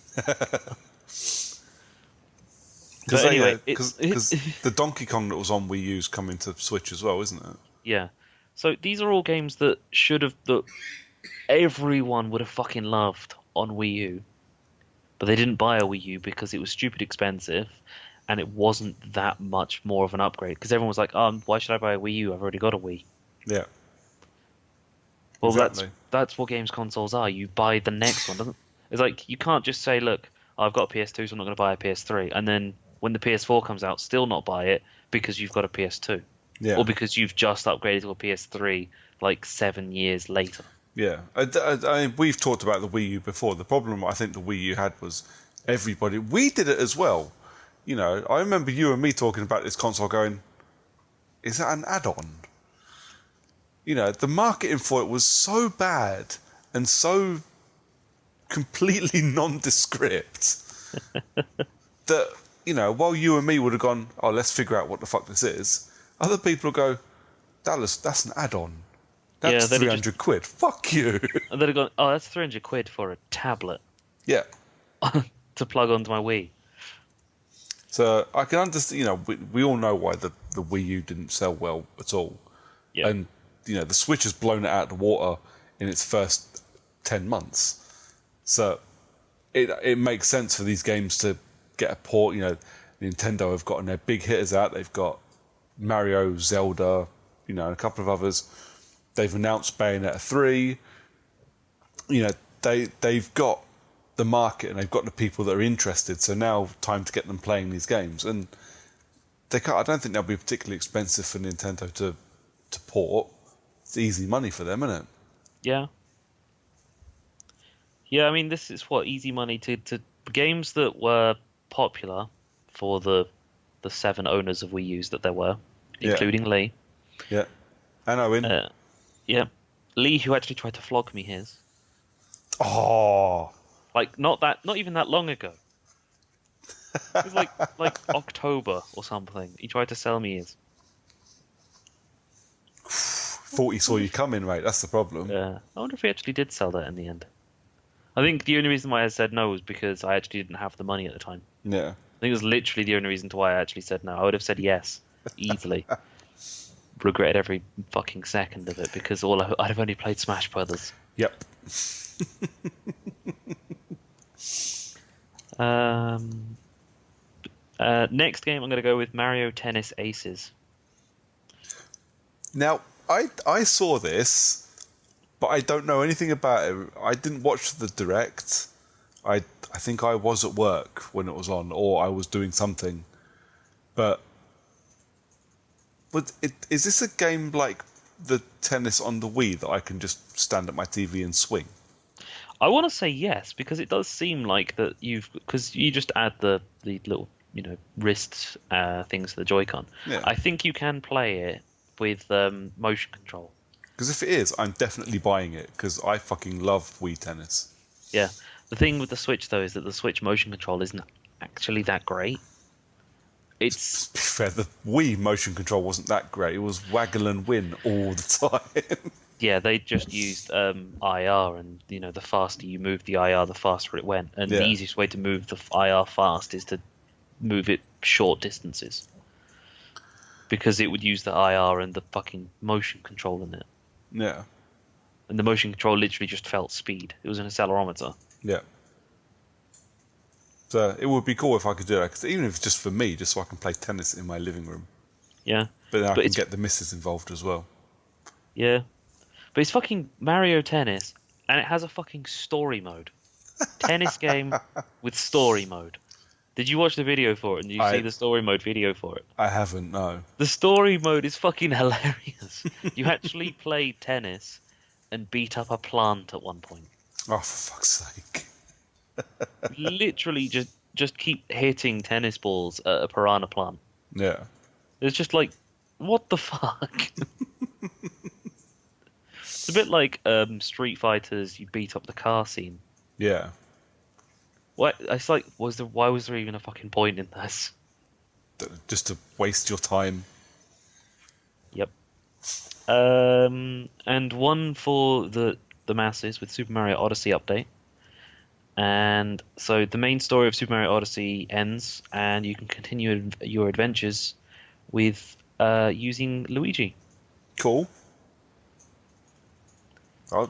Because anyway, the Donkey Kong that was on Wii U's coming to Switch as well, isn't it? Yeah. So these are all games that that everyone would have fucking loved on Wii U, but they didn't buy a Wii U because it was stupid expensive, and it wasn't that much more of an upgrade. Because everyone was like, why should I buy a Wii U? I've already got a Wii. Yeah. Well, exactly. that's what games consoles are. You buy the next one, doesn't it? It's like you can't just say, look, I've got a PS2, so I'm not going to buy a PS3, and then when the PS4 comes out, still not buy it because you've got a PS2. Yeah. Or because you've just upgraded to a PS3 like 7 years later. Yeah. I mean, we've talked about the Wii U before. The problem I think the Wii U had was everybody. We did it as well. I remember you and me talking about this console going, is that an add-on? The marketing for it was so bad and so completely nondescript that, while you and me would have gone, oh, let's figure out what the fuck this is, other people go, that's an add-on. That's 300 quid. Fuck you. And they'd have gone, oh, that's 300 quid for a tablet. Yeah. To plug onto my Wii. So I can understand, we all know why the Wii U didn't sell well at all. Yeah. And, the Switch has blown it out of the water in its first 10 months. So it makes sense for these games to get a port. Nintendo have gotten their big hitters out. They've got Mario, Zelda, and a couple of others. They've announced Bayonetta 3. They've got the market and they've got the people that are interested. So now time to get them playing these games. And I don't think they'll be particularly expensive for Nintendo to port. It's easy money for them, isn't it? Yeah. Yeah, I mean, this is easy money to games that were popular for the 7 owners of Wii U's that there were, including Lee. Yeah. And Owen. Yeah. Lee, who actually tried to flog me his. Oh. Not even that long ago. It was like October or something. He tried to sell me his. Thought he saw you coming, mate. That's the problem. Yeah. I wonder if he actually did sell that in the end. I think the only reason why I said no was because I actually didn't have the money at the time. Yeah. I think it was literally the only reason why I actually said no. I would have said yes, easily. Regretted every fucking second of it because I'd have only played Smash Brothers. Yep. Next game, I'm going to go with Mario Tennis Aces. Now, I saw this, but I don't know anything about it. I didn't watch the direct. I think I was at work when it was on, or I was doing something. But is this a game like the tennis on the Wii that I can just stand at my TV and swing? I want to say yes, because it does seem like that because you just add the little wrist things to the Joy-Con. Yeah. I think you can play it with motion control. Because if it is, I'm definitely buying it because I fucking love Wii Tennis. Yeah. The thing with the Switch though is that the Switch motion control isn't actually that great. To be fair, the Wii motion control wasn't that great. It was waggle and win all the time. Yeah, they just used IR, and the faster you move the IR, the faster it went. And the easiest way to move the IR fast is to move it short distances, because it would use the IR and the fucking motion control in it. Yeah. And the motion control literally just felt speed. It was an accelerometer. Yeah. So it would be cool if I could do that, because even if it's just for me, just so I can play tennis in my living room. Yeah. But then I can get the missus involved as well. Yeah. But it's fucking Mario Tennis, and it has a fucking story mode. Tennis game with story mode. Did you watch the video for it? And did you see the story mode video for it? I haven't, no. The story mode is fucking hilarious. You actually play tennis and beat up a plant at one point. Oh, for fuck's sake. Literally just keep hitting tennis balls at a piranha plant. Yeah. It's just like, what the fuck? It's a bit like Street Fighter's you beat up the car scene. Yeah. What? It's like, why was there even a fucking point in this? Just to waste your time. Yep. And one for the masses with Super Mario Odyssey update. And so the main story of Super Mario Odyssey ends, and you can continue your adventures with using Luigi. Cool. Are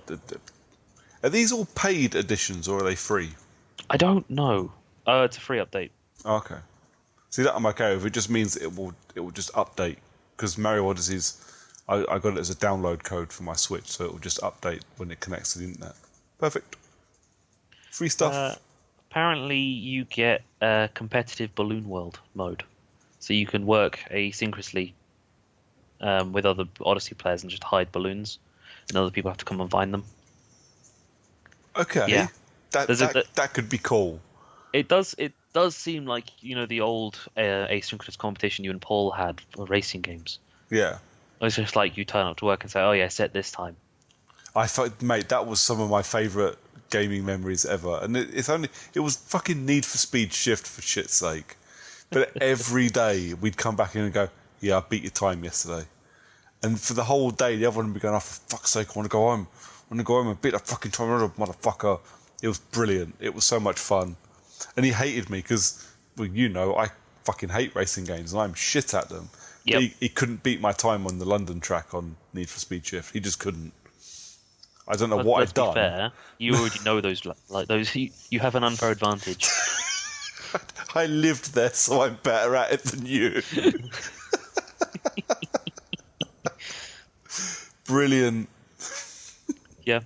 these all paid editions or are they free? I don't know. It's a free update. Okay. See, that I'm okay with. It just means it will just update, because Mario Odyssey's I got it as a download code for my Switch, so it will just update when it connects to the internet. Perfect. Free stuff. Apparently, you get a competitive Balloon World mode, so you can work asynchronously with other Odyssey players and just hide balloons, and other people have to come and find them. Okay. Yeah. That could be cool. It does seem like the old asynchronous competition you and Paul had for racing games. Yeah. It's just like you turn up to work and say, "Oh yeah, set this time." I thought, mate, that was some of my favourite gaming memories ever. And it was fucking Need for Speed Shift, for shit's sake. But every day we'd come back in and go, yeah, I beat your time yesterday. And for the whole day, the other one would be going, oh, for fuck's sake, I want to go home. I want to go home and beat that fucking time, motherfucker. It was brilliant. It was so much fun. And he hated me because, well, you know, I fucking hate racing games and I'm shit at them. Yep. He couldn't beat my time on the London track on Need for Speed Shift. He just couldn't. I don't know what I'd done. Let's be fair, you already know those. You have an unfair advantage. I lived there, so I'm better at it than you. Brilliant. Yeah.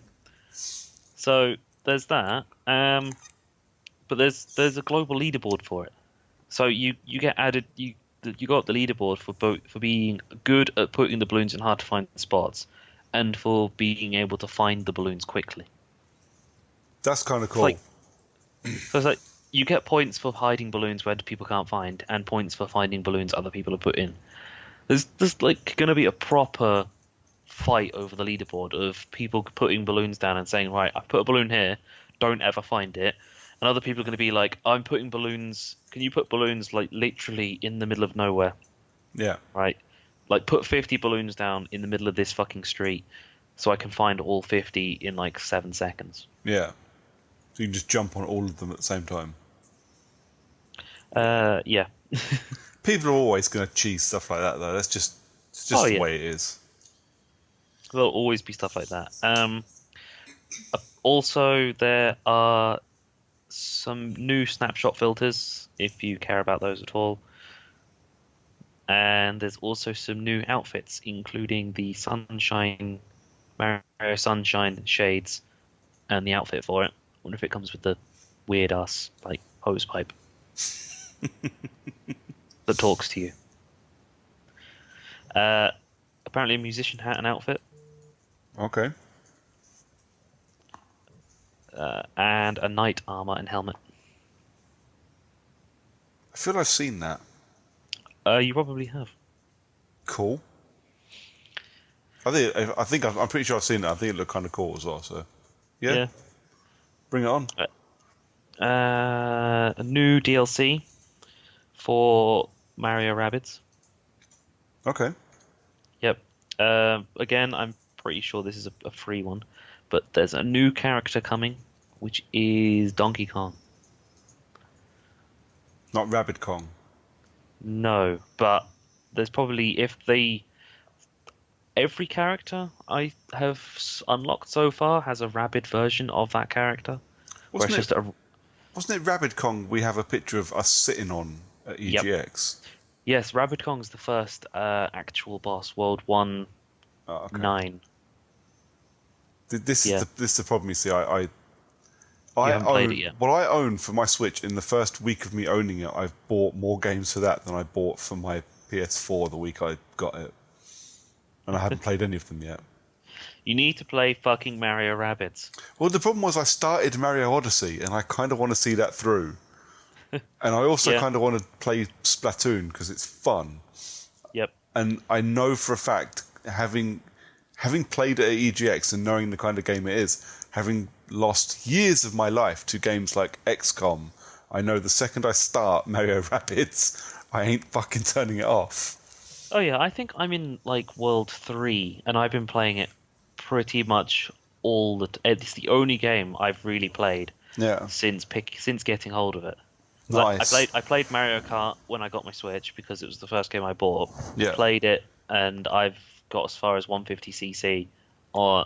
So there's that. But there's a global leaderboard for it. So you get added. You got the leaderboard for being good at putting the balloons in hard to find spots, and for being able to find the balloons quickly. That's kind of cool. So it's like you get points for hiding balloons where people can't find, and points for finding balloons other people have put in. There's like going to be a proper fight over the leaderboard of people putting balloons down and saying, right, I've put a balloon here, don't ever find it. And other people are going to be like, I'm putting balloons, can you put balloons like literally in the middle of nowhere? Yeah. Right? Like put 50 balloons down in the middle of this fucking street so I can find all 50 in like 7 seconds. Yeah. So you can just jump on all of them at the same time. Yeah. People are always going to cheese stuff like that, though. It's just the way it is. There'll always be stuff like that. Also, there are some new snapshot filters, if you care about those at all. And there's also some new outfits, including the Mario Sunshine shades, and the outfit for it. I wonder if it comes with the weird-ass, like, hose pipe that talks to you. Apparently a musician hat and outfit. Okay. And a knight armor and helmet. I feel I've seen that. You probably have. Cool. I'm pretty sure I've seen it. I think it looked kind of cool as well. So, yeah. Bring it on. A new DLC for Mario Rabbids. Okay. Yep. Again, I'm pretty sure this is a free one, but there's a new character coming, which is Donkey Kong. Not Rabbid Kong. No, but there's probably every character I have unlocked so far has a Rabbid version of that character. Wasn't it Rabbid Kong we have a picture of us sitting on at EGX? Yep. Yes, Rabbid Kong's the first actual boss, World 1-9. This is the problem, you see. I haven't played it yet. What I own for my Switch in the first week of me owning it, I've bought more games for that than I bought for my PS4 the week I got it. And I haven't played any of them yet. You need to play fucking Mario Rabbids. Well, the problem was I started Mario Odyssey, and I kind of want to see that through. And I also kind of want to play Splatoon, because it's fun. Yep. And I know for a fact, having played it at EGX and knowing the kind of game it is, having lost years of my life to games like XCOM, I know the second I start Mario Rabbids, I ain't fucking turning it off. Oh yeah, I think I'm in like World 3, and I've been playing it pretty much it's the only game I've really played since getting hold of it. Nice. I played Mario Kart when I got my Switch because it was the first game I bought. Yeah. Played it, and I've got as far as 150cc, or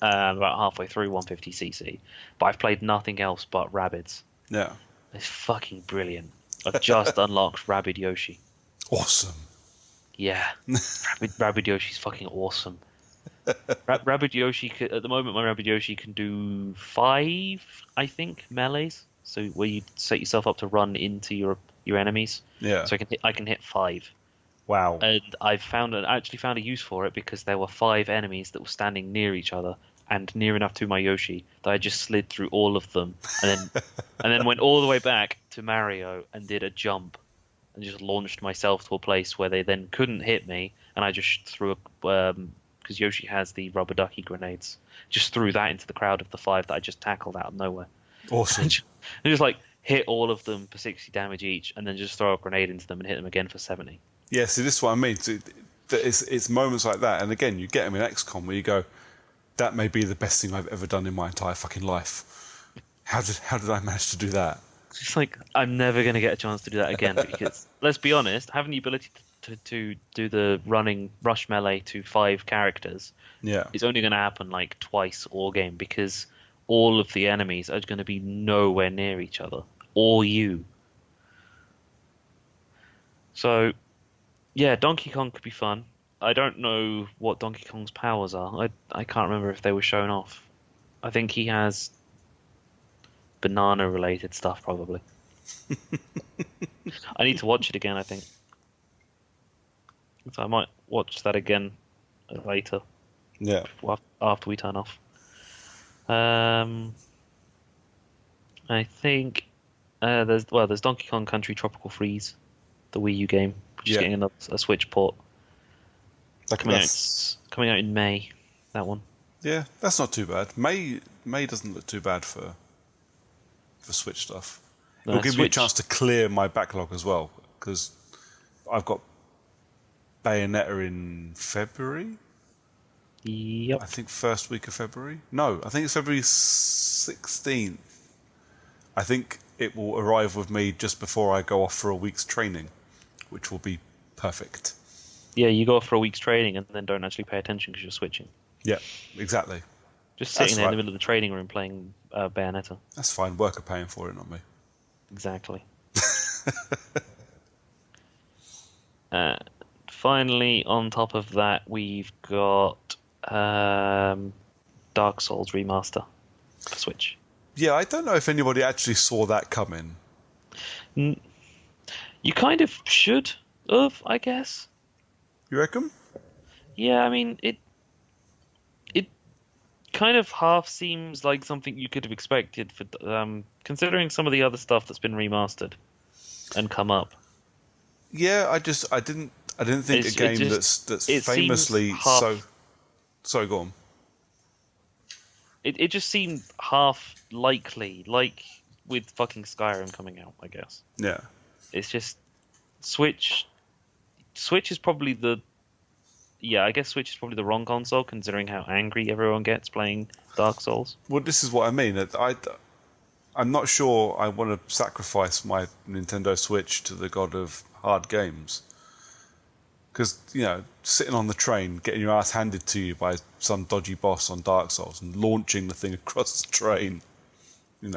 about halfway through 150cc. But I've played nothing else but Rabbids. Yeah. It's fucking brilliant. I've just unlocked Rabbid Yoshi. Awesome. Yeah. Rabbid Yoshi's fucking awesome. Rabbid Yoshi, at the moment, my Rabbid Yoshi can do 5, I think, melees. So where you set yourself up to run into your enemies. Yeah. So I can hit 5. Wow. And I actually found a use for it because there were 5 enemies that were standing near each other and near enough to my Yoshi that I just slid through all of them and then went all the way back to Mario and did a jump and just launched myself to a place where they then couldn't hit me, and I just threw because Yoshi has the rubber ducky grenades. Just threw that into the crowd of the 5 that I just tackled out of nowhere. Awesome. And just like hit all of them for 60 damage each, and then just throw a grenade into them and hit them again for 70. Yeah, see, this is what I mean. It's moments like that, and again, you get them in XCOM where you go, that may be the best thing I've ever done in my entire fucking life. How did I manage to do that? It's like, I'm never going to get a chance to do that again, because let's be honest, having the ability to do the running rush melee to 5 characters is only going to happen like twice all game, because all of the enemies are going to be nowhere near each other, or you. So, yeah, Donkey Kong could be fun. I don't know what Donkey Kong's powers are. I can't remember if they were shown off. I think he has banana-related stuff, probably. I need to watch it again, I think. So I might watch that again later. Yeah. After we turn off. I think there's Donkey Kong Country Tropical Freeze, the Wii U game, which is getting a Switch port. Coming out in May, that one. Yeah, that's not too bad. May doesn't look too bad for Switch stuff. No, It'll give me a chance to clear my backlog as well, because I've got Bayonetta in February. Yep. I think first week of February. No, I think it's February 16th. I think it will arrive with me just before I go off for a week's training, which will be perfect. Yeah, you go off for a week's training and then don't actually pay attention because you're switching. Yeah, exactly. Just sitting there in the middle of the training room playing Bayonetta. That's fine. Work are paying for it, not me. Exactly. Finally, on top of that, we've got Dark Souls Remaster for Switch. Yeah, I don't know if anybody actually saw that coming. You kind of should have, I guess. You reckon? Yeah, I mean, it kind of half seems like something you could have expected for considering some of the other stuff that's been remastered and come up. Yeah, I didn't think a game that's famously so. Sorry, go on. It just seemed half likely, like with fucking Skyrim coming out, I guess. Yeah. It's just Switch is probably I guess Switch is probably the wrong console, considering how angry everyone gets playing Dark Souls. Well, this is what I mean. I'm not sure I want to sacrifice my Nintendo Switch to the god of hard games. Because, sitting on the train, getting your ass handed to you by some dodgy boss on Dark Souls and launching the thing across the train, it's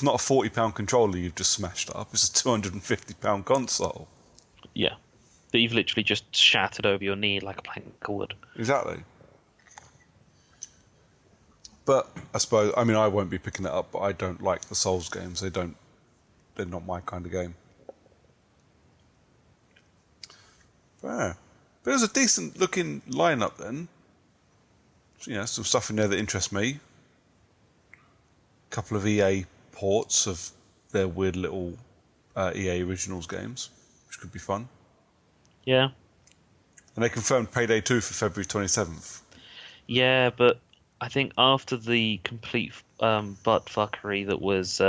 not a £40 controller you've just smashed up. It's a £250 console. Yeah. That you've literally just shattered over your knee like a plank of wood. Exactly. But I suppose, I won't be picking it up, but I don't like the Souls games. They're not my kind of game. But there's a decent looking lineup then. Some stuff in there that interests me. A couple of EA ports of their weird little EA Originals games, which could be fun. Yeah. And they confirmed Payday 2 for February 27th. Yeah, but I think after the complete butt fuckery that was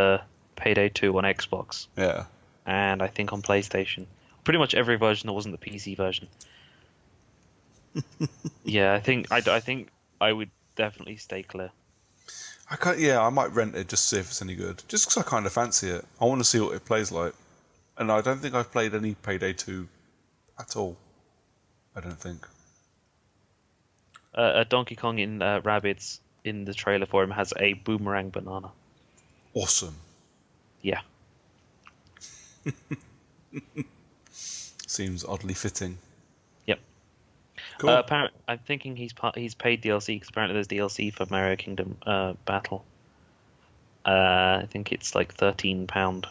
Payday 2 on Xbox. Yeah. And I think on PlayStation. Pretty much every version that wasn't the PC version. Yeah, I think I would definitely stay clear. I might rent it just to see if it's any good. Just because I kind of fancy it. I want to see what it plays like. And I don't think I've played any Payday 2 at all. I don't think. Donkey Kong in Rabbids in the trailer for him has a boomerang banana. Awesome. Yeah. Seems oddly fitting. Yep. Cool. I'm thinking he's paid DLC because apparently there's DLC for Mario Kingdom Battle. I think it's like £13.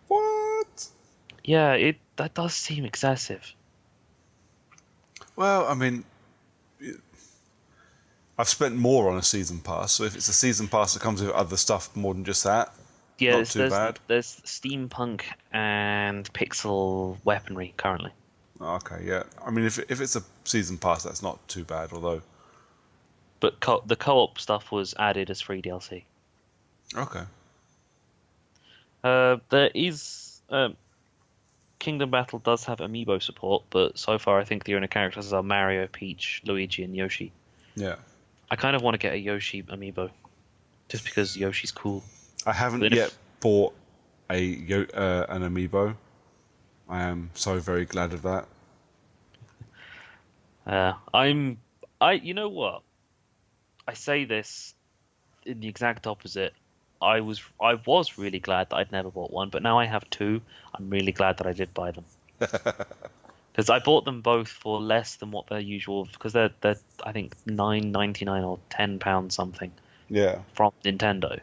What? Yeah, that does seem excessive. Well, I've spent more on a season pass, so if it's a season pass that comes with other stuff more than just that, yeah, not too bad. There's steampunk and pixel weaponry currently. Okay, yeah. I mean, if it's a season pass, that's not too bad. Although, But the co-op stuff was added as free DLC. okay, There is Kingdom Battle does have amiibo support, but so far I think the only characters are Mario, Peach, Luigi, and Yoshi. yeah. I kind of want to get a Yoshi amiibo just because Yoshi's cool. I haven't Then yet if bought an amiibo. I am so very glad of that. you know what? I say this in the exact opposite. I was really glad that I'd never bought one, but now I have two. I'm really glad that I did buy them because I bought them both for less than what they're usual because they're I think £9.99 or £10 something Yeah, from Nintendo.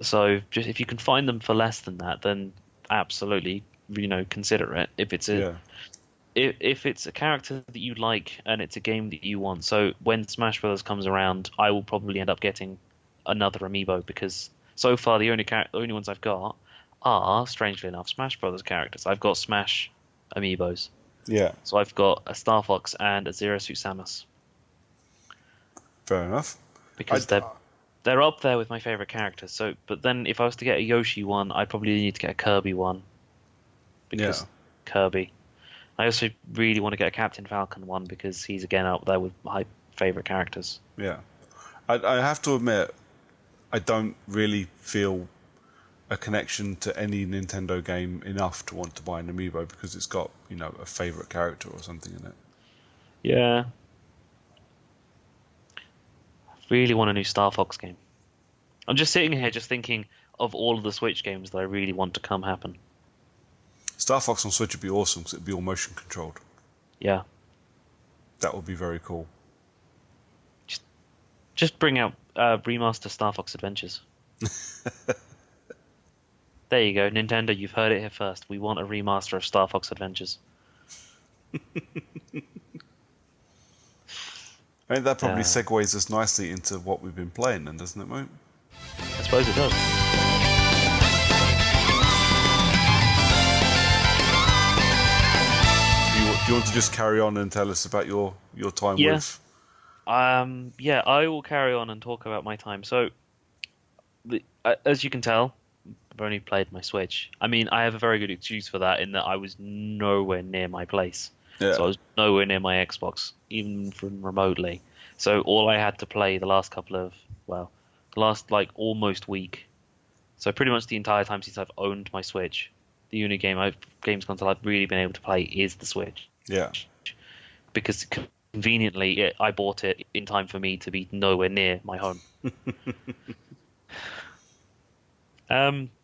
So just if you can find them for less than that, then absolutely, consider it. yeah, If it's a character that you like and it's a game that you want. So when Smash Bros comes around, I will probably end up getting another amiibo because so far the only ones I've got are, strangely enough, Smash Brothers characters. I've got Smash amiibos. yeah. So I've got a Star Fox and a Zero Suit Samus Fair enough. I because they're up there with my favorite characters. So, but then if I was to get a Yoshi one, I'd probably need to get a Kirby one yeah, because Kirby. I also really want to get a Captain Falcon one because he's again up there with my favorite characters. yeah. I have to admit, I don't really feel a connection to any Nintendo game enough to want to buy an amiibo because it's got a favorite character or something in it. Yeah, really want a new Star Fox game. I'm just sitting here just thinking of all of the Switch games that I really want to come happen. Star Fox on Switch would be awesome because it'd be all motion controlled. Yeah, That would be very cool. just bring out remaster Star Fox Adventures. There you go, Nintendo. You've heard it here first. We want a remaster of Star Fox Adventures. I think that probably Uh, segues us nicely into what we've been playing, then, doesn't it, mate? I suppose it does. Do you want to just carry on and tell us about your time Yeah. with? Yeah, I will carry on and talk about my time. So, as you can tell, I've only played my Switch. I mean, I have a very good excuse for that in that I was nowhere near my place. Yeah, So I was nowhere near my Xbox, even from remotely. So all I had to play the last like almost week. So pretty much the entire time since I've owned my Switch, the only games console I've really been able to play is the Switch. yeah, Because conveniently, I bought it in time for me to be nowhere near my home.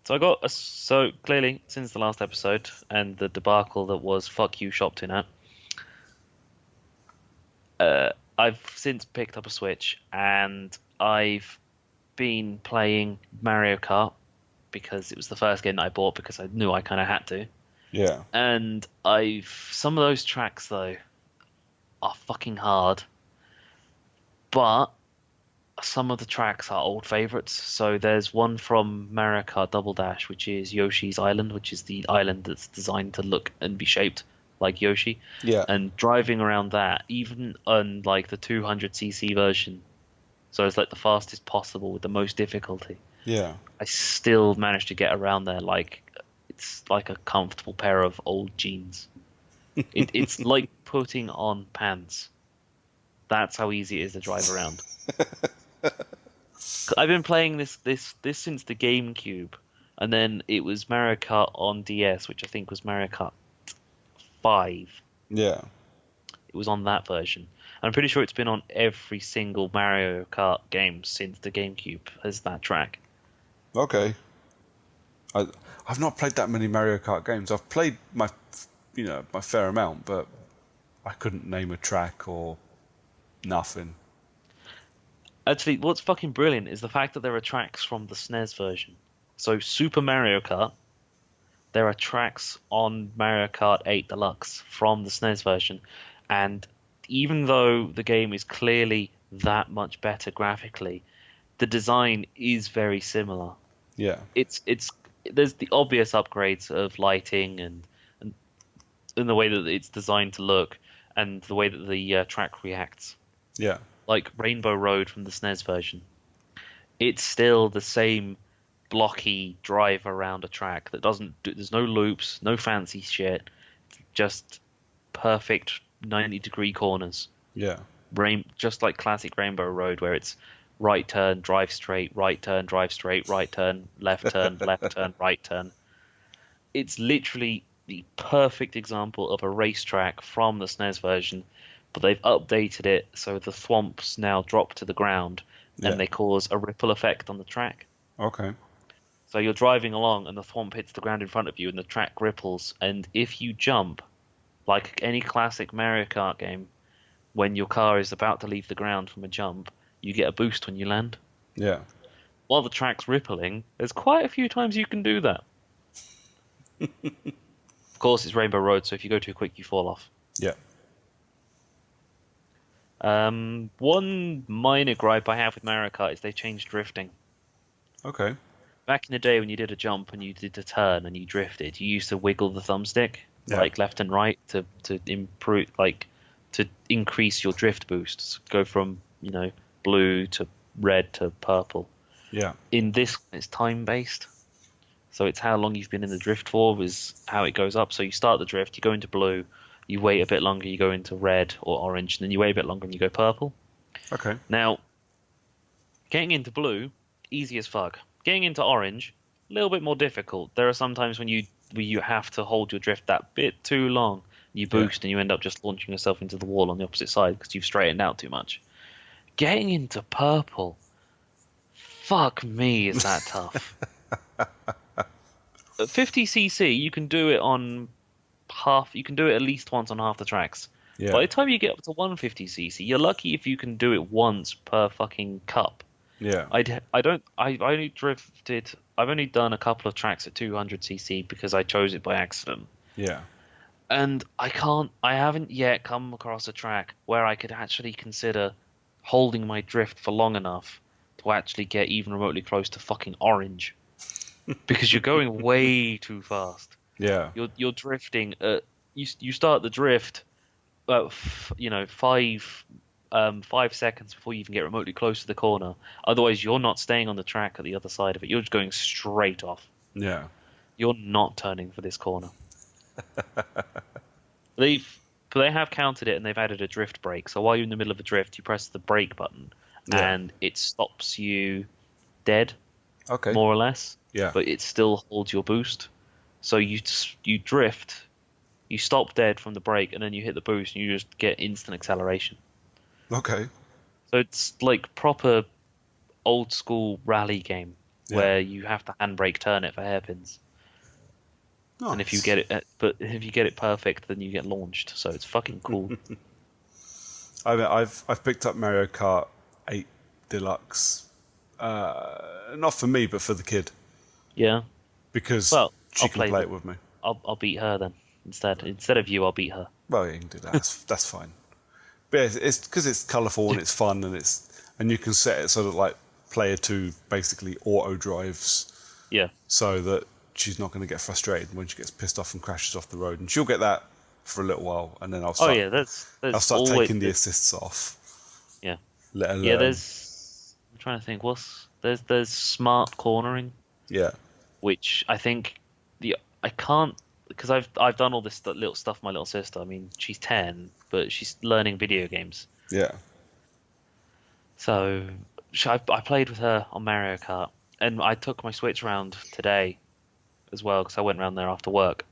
So clearly since the last episode and the debacle that was fuck you Shopton I've since picked up a Switch and I've been playing Mario Kart because it was the first game that I bought because I knew I kind of had to. yeah, And some of those tracks though are fucking hard, but some of the tracks are old favorites. So there's one from Mario Kart Double Dash, which is Yoshi's Island, which is the island that's designed to look and be shaped like Yoshi. yeah. And driving around that, even on like the 200cc version, so it's like the fastest possible with the most difficulty, Yeah. I still managed to get around there like it's like a comfortable pair of old jeans. It's like putting on pants. That's how easy it is to drive around. I've been playing this since the GameCube, and then it was Mario Kart on DS, which I think was Mario Kart 5. Yeah. It was on that version. And I'm pretty sure it's been on every single Mario Kart game since the GameCube as that track. Okay. I've not played that many Mario Kart games. I've played my fair amount, but I couldn't name a track or nothing. Actually, what's fucking brilliant is the fact that there are tracks from the SNES version. So Super Mario Kart, there are tracks on Mario Kart 8 Deluxe from the SNES version, and even though the game is clearly that much better graphically, the design is very similar. Yeah. There's the obvious upgrades of lighting and in the way that it's designed to look, and the way that the track reacts. Yeah. Like Rainbow Road from the SNES version, it's still the same blocky drive around a track that doesn't. There's no loops, no fancy shit, just perfect 90-degree corners. Yeah. Just like classic Rainbow Road, where it's right turn, drive straight, right turn, drive straight, right turn, left turn, left turn, right turn. It's literally the perfect example of a racetrack from the SNES version, but they've updated it so the thwomps now drop to the ground Yeah. and they cause a ripple effect on the track. Okay. So you're driving along and the thwomp hits the ground in front of you and the track ripples, and if you jump, like any classic Mario Kart game, when your car is about to leave the ground from a jump, you get a boost when you land. Yeah. While the track's rippling, there's quite a few times you can do that. Of course, it's Rainbow Road, so if you go too quick, you fall off. Yeah. One minor gripe I have with Mario Kart is they changed drifting. Okay. Back in the day when you did a jump and you did a turn and you drifted, you used to wiggle the thumbstick, Yeah. like left and right, to improve, like to increase your drift boosts. Go from, blue to red to purple. Yeah. In this, it's time based. So it's how long you've been in the drift for is how it goes up. So you start the drift, you go into blue, you wait a bit longer, you go into red or orange, and then you wait a bit longer and you go purple. Okay. Now, getting into blue, easy as fuck. Getting into orange, a little bit more difficult. There are some times when you have to hold your drift that bit too long. You boost and you end up just launching yourself into the wall on the opposite side because you've straightened out too much. Getting into purple, fuck me, is that tough. At 50cc, you can do it on half. You can do it at least once on half the tracks. Yeah. By the time you get up to 150cc, you're lucky if you can do it once per fucking cup. Yeah. I've only done a couple of tracks at 200cc because I chose it by accident. Yeah. And I haven't yet come across a track where I could actually consider holding my drift for long enough to actually get even remotely close to fucking orange. Because you're going way too fast. Yeah. You're drifting you start the drift 5 seconds before you even get remotely close to the corner. Otherwise, you're not staying on the track at the other side of it. You're just going straight off. Yeah. You're not turning for this corner. They have counted it and they've added a drift brake. So while you're in the middle of a drift, you press the brake button and it stops you dead, more or less. Yeah. But it still holds your boost. So you drift, you stop dead from the brake, and then you hit the boost and you just get instant acceleration. Okay. So it's like proper old school rally game where you have to handbrake turn it for hairpins. Nice. And if you get it perfect, then you get launched. So it's fucking cool. I mean, I've picked up Mario Kart 8 Deluxe, not for me, but for the kid. Yeah. Because she can play it with me. I'll beat her then instead of you. I'll beat her. Well, you can do that. That's fine. But yeah, it's because it's colourful and it's fun and you can set it so that like player 2 basically auto drives. Yeah. So that she's not going to get frustrated when she gets pissed off and crashes off the road, and she'll get that for a little while, and then I'll start. I'll start taking the assists off. Yeah. Let her learn. Yeah. I'm trying to think. There's smart cornering. Yeah. Which I think I can't, because I've done all this little stuff with my little sister. I mean, she's 10, but she's learning video games. Yeah. So I played with her on Mario Kart, and I took my Switch round today as well because I went round there after work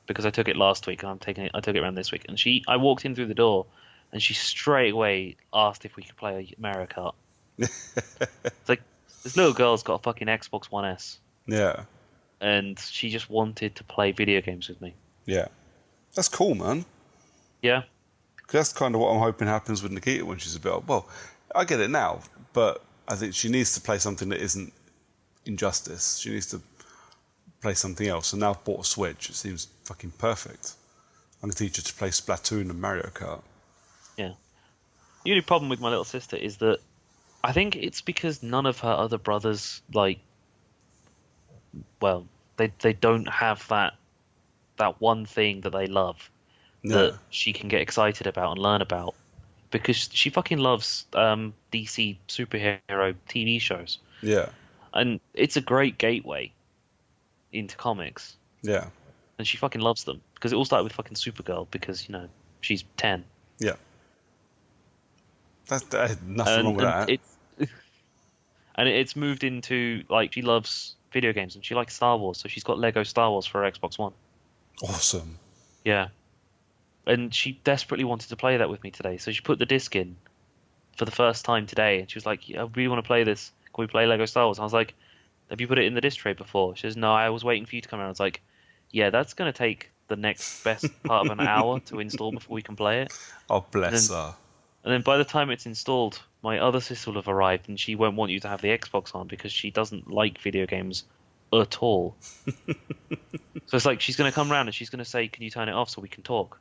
because I took it last week and I took it around this week. And I walked in through the door, and she straight away asked if we could play Mario Kart. It's like this little girl's got a fucking Xbox One S. Yeah. And she just wanted to play video games with me. Yeah. That's cool, man. Yeah. That's kind of what I'm hoping happens with Nikita when she's a bit old. Well, I get it now, but I think she needs to play something that isn't Injustice. She needs to play something else. And now I've bought a Switch. It seems fucking perfect. I'm going to teach her to play Splatoon and Mario Kart. Yeah. The only problem with my little sister is that I think it's because none of her other brothers, they don't have that one thing that they love. Yeah. that she can get excited about and learn about because she fucking loves DC superhero TV shows, Yeah. and it's a great gateway into comics, Yeah. and she fucking loves them because it all started with fucking Supergirl because she's 10, Yeah. That nothing wrong and with that. it's moved into like she loves video games and she likes Star Wars, so she's got Lego Star Wars for her Xbox One. Awesome. Yeah, and she desperately wanted to play that with me today, so she put the disc in for the first time today, and she was like, "Yeah, I really want to play this. Can we play Lego Star Wars?" And I was like, "Have you put it in the disc tray before?" She says, "No, I was waiting for you to come around." I was like, "Yeah, that's gonna take the next best part of an hour to install before we can play it." Oh, And bless then, her. and then by the time it's installed, my other sister will have arrived, and she won't want you to have the Xbox on because she doesn't like video games at all. So it's like she's gonna come around and she's gonna say, "Can you turn it off so we can talk?"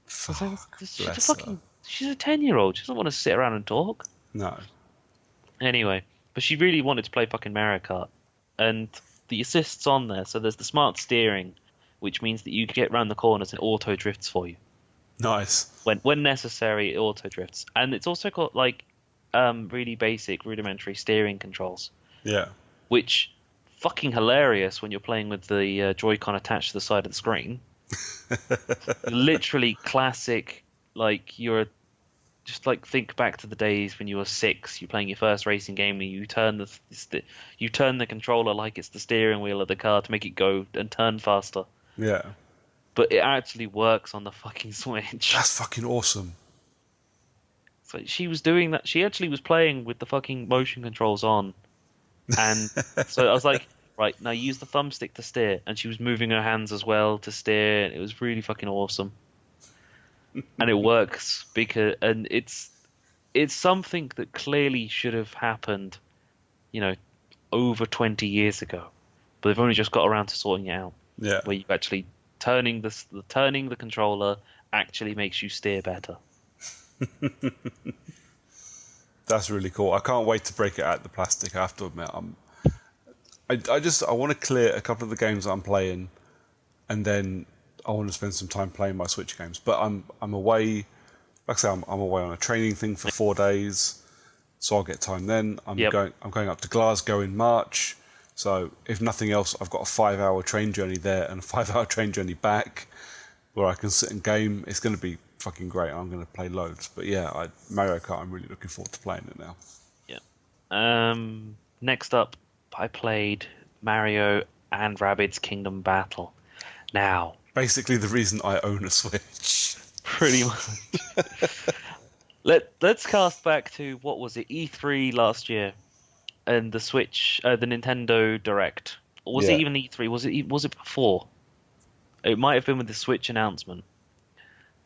I was like, Fuck. She's a Bless her. she's a 10-year-old. She doesn't want to sit around and talk." No. Anyway, but she really wanted to play fucking Mario Kart, and the assist's on there. So there's the smart steering, which means that you get round the corners and auto drifts for you Nice. when necessary. It auto drifts, and it's also got like really basic rudimentary steering controls, Yeah. which fucking hilarious when you're playing with the Joy-Con attached to the side of the screen. Literally classic, like you're just like think back to the days when you were 6, you're playing your first racing game, and you turn the controller like it's the steering wheel of the car to make it go and turn faster. Yeah. But it actually works on the fucking Switch. That's fucking awesome. So she was doing that. She actually was playing with the fucking motion controls on, and so I was like, right, now use the thumbstick to steer, and she was moving her hands as well to steer. It was really fucking awesome. And it works and it's something that clearly should have happened, over 20 years ago, but they've only just got around to sorting it out. Yeah. Where you actually turning the controller actually makes you steer better. That's really cool. I can't wait to break it out of the plastic. I have to admit, I want to clear a couple of the games I'm playing, and then I want to spend some time playing my Switch games. But I'm away. Like I say, I'm away on a training thing for 4 days, so I'll get time then. I'm Yep. going up to Glasgow in March. So if nothing else, I've got a 5-hour train journey there and a 5-hour train journey back, where I can sit and game. It's going to be fucking great. I'm going to play loads. But yeah, Mario Kart, I'm really looking forward to playing it now. Yeah. Next up, I played Mario and Rabbids Kingdom Battle. Now, Basically, the reason I own a Switch. pretty much. Let's cast back to, what was it, E3 last year, and the Switch, the Nintendo Direct. Or was Yeah. it even E3? Was it before? It might have been with the Switch announcement.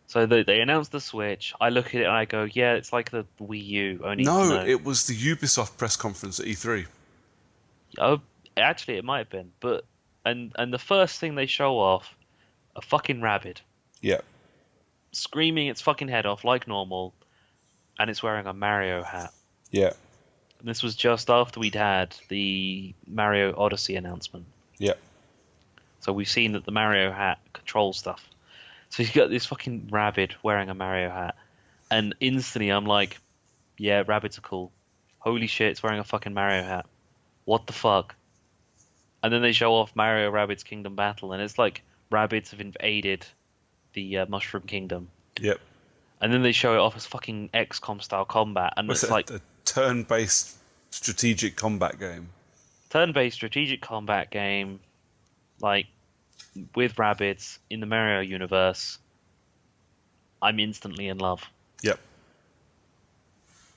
So they announced the Switch. I look at it and I go, yeah, it's like the Wii U. Only No, it was the Ubisoft press conference at E3. Oh, actually, it might have been. But and the first thing they show off, a fucking rabbit Yeah. screaming its fucking head off like normal, and it's wearing a Mario hat. Yeah. And this was just after we'd had the Mario Odyssey announcement. Yeah. So we've seen that the Mario hat controls stuff. So you got this fucking rabbit wearing a Mario hat, and instantly I'm like, yeah, rabbits are cool. Holy shit, it's wearing a fucking Mario hat. What the fuck? And then they show off Mario Rabbids Kingdom Battle, and it's like rabbits have invaded the Mushroom Kingdom. Yep. And then they show it off as fucking XCOM style combat, and What's it's it, like a turn-based strategic combat game? turn-based strategic combat game, like with rabbits in the Mario universe. I'm instantly in love. Yep.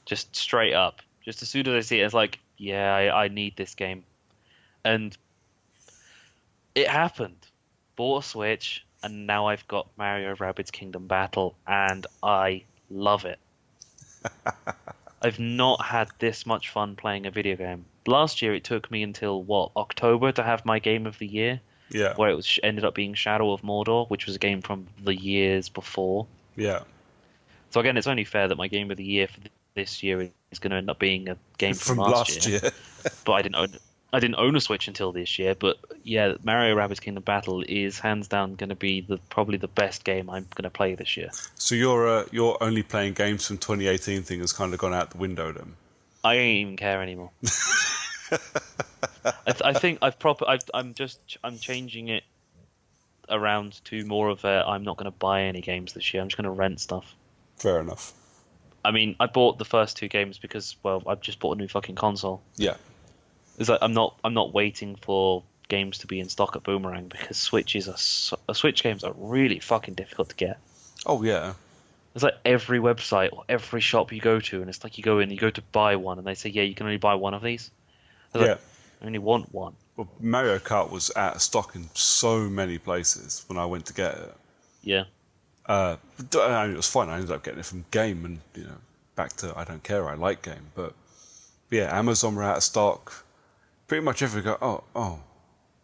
Just straight up. Just as soon as I see it, it's like, yeah, I need this game. And it happened. Bought a Switch, and now I've got Mario Rabbids Kingdom Battle, and I love it. I've not had this much fun playing a video game. Last year, it took me until, October to have my game of the year, Yeah. where it ended up being Shadow of Mordor, which was a game from the years before. Yeah. So again, it's only fair that my game of the year for this year is going to end up being a game from last year. But I didn't own it. I didn't own a Switch until this year, but yeah, Mario Rabbids Kingdom Battle is hands down going to be probably the best game I'm going to play this year. So you're only playing games from 2018 thing has kind of gone out the window then. I don't even care anymore. I think I'm changing it around to more of a I'm not going to buy any games this year. I'm just going to rent stuff. Fair enough. I mean, I bought the first two games because, well, I've just bought a new fucking console. Yeah. It's like I'm not waiting for games to be in stock at Boomerang because Switch games are really fucking difficult to get. Oh yeah. It's like every website or every shop you go to, and it's like you go in, you go to buy one, and they say, yeah, you can only buy one of these. Yeah. Like, I only want one. Well, Mario Kart was out of stock in so many places when I went to get it. Yeah. I mean, it was fine. I ended up getting it from Game, and back to I don't care. I like Game, but yeah, Amazon were out of stock. Pretty much every go. Oh,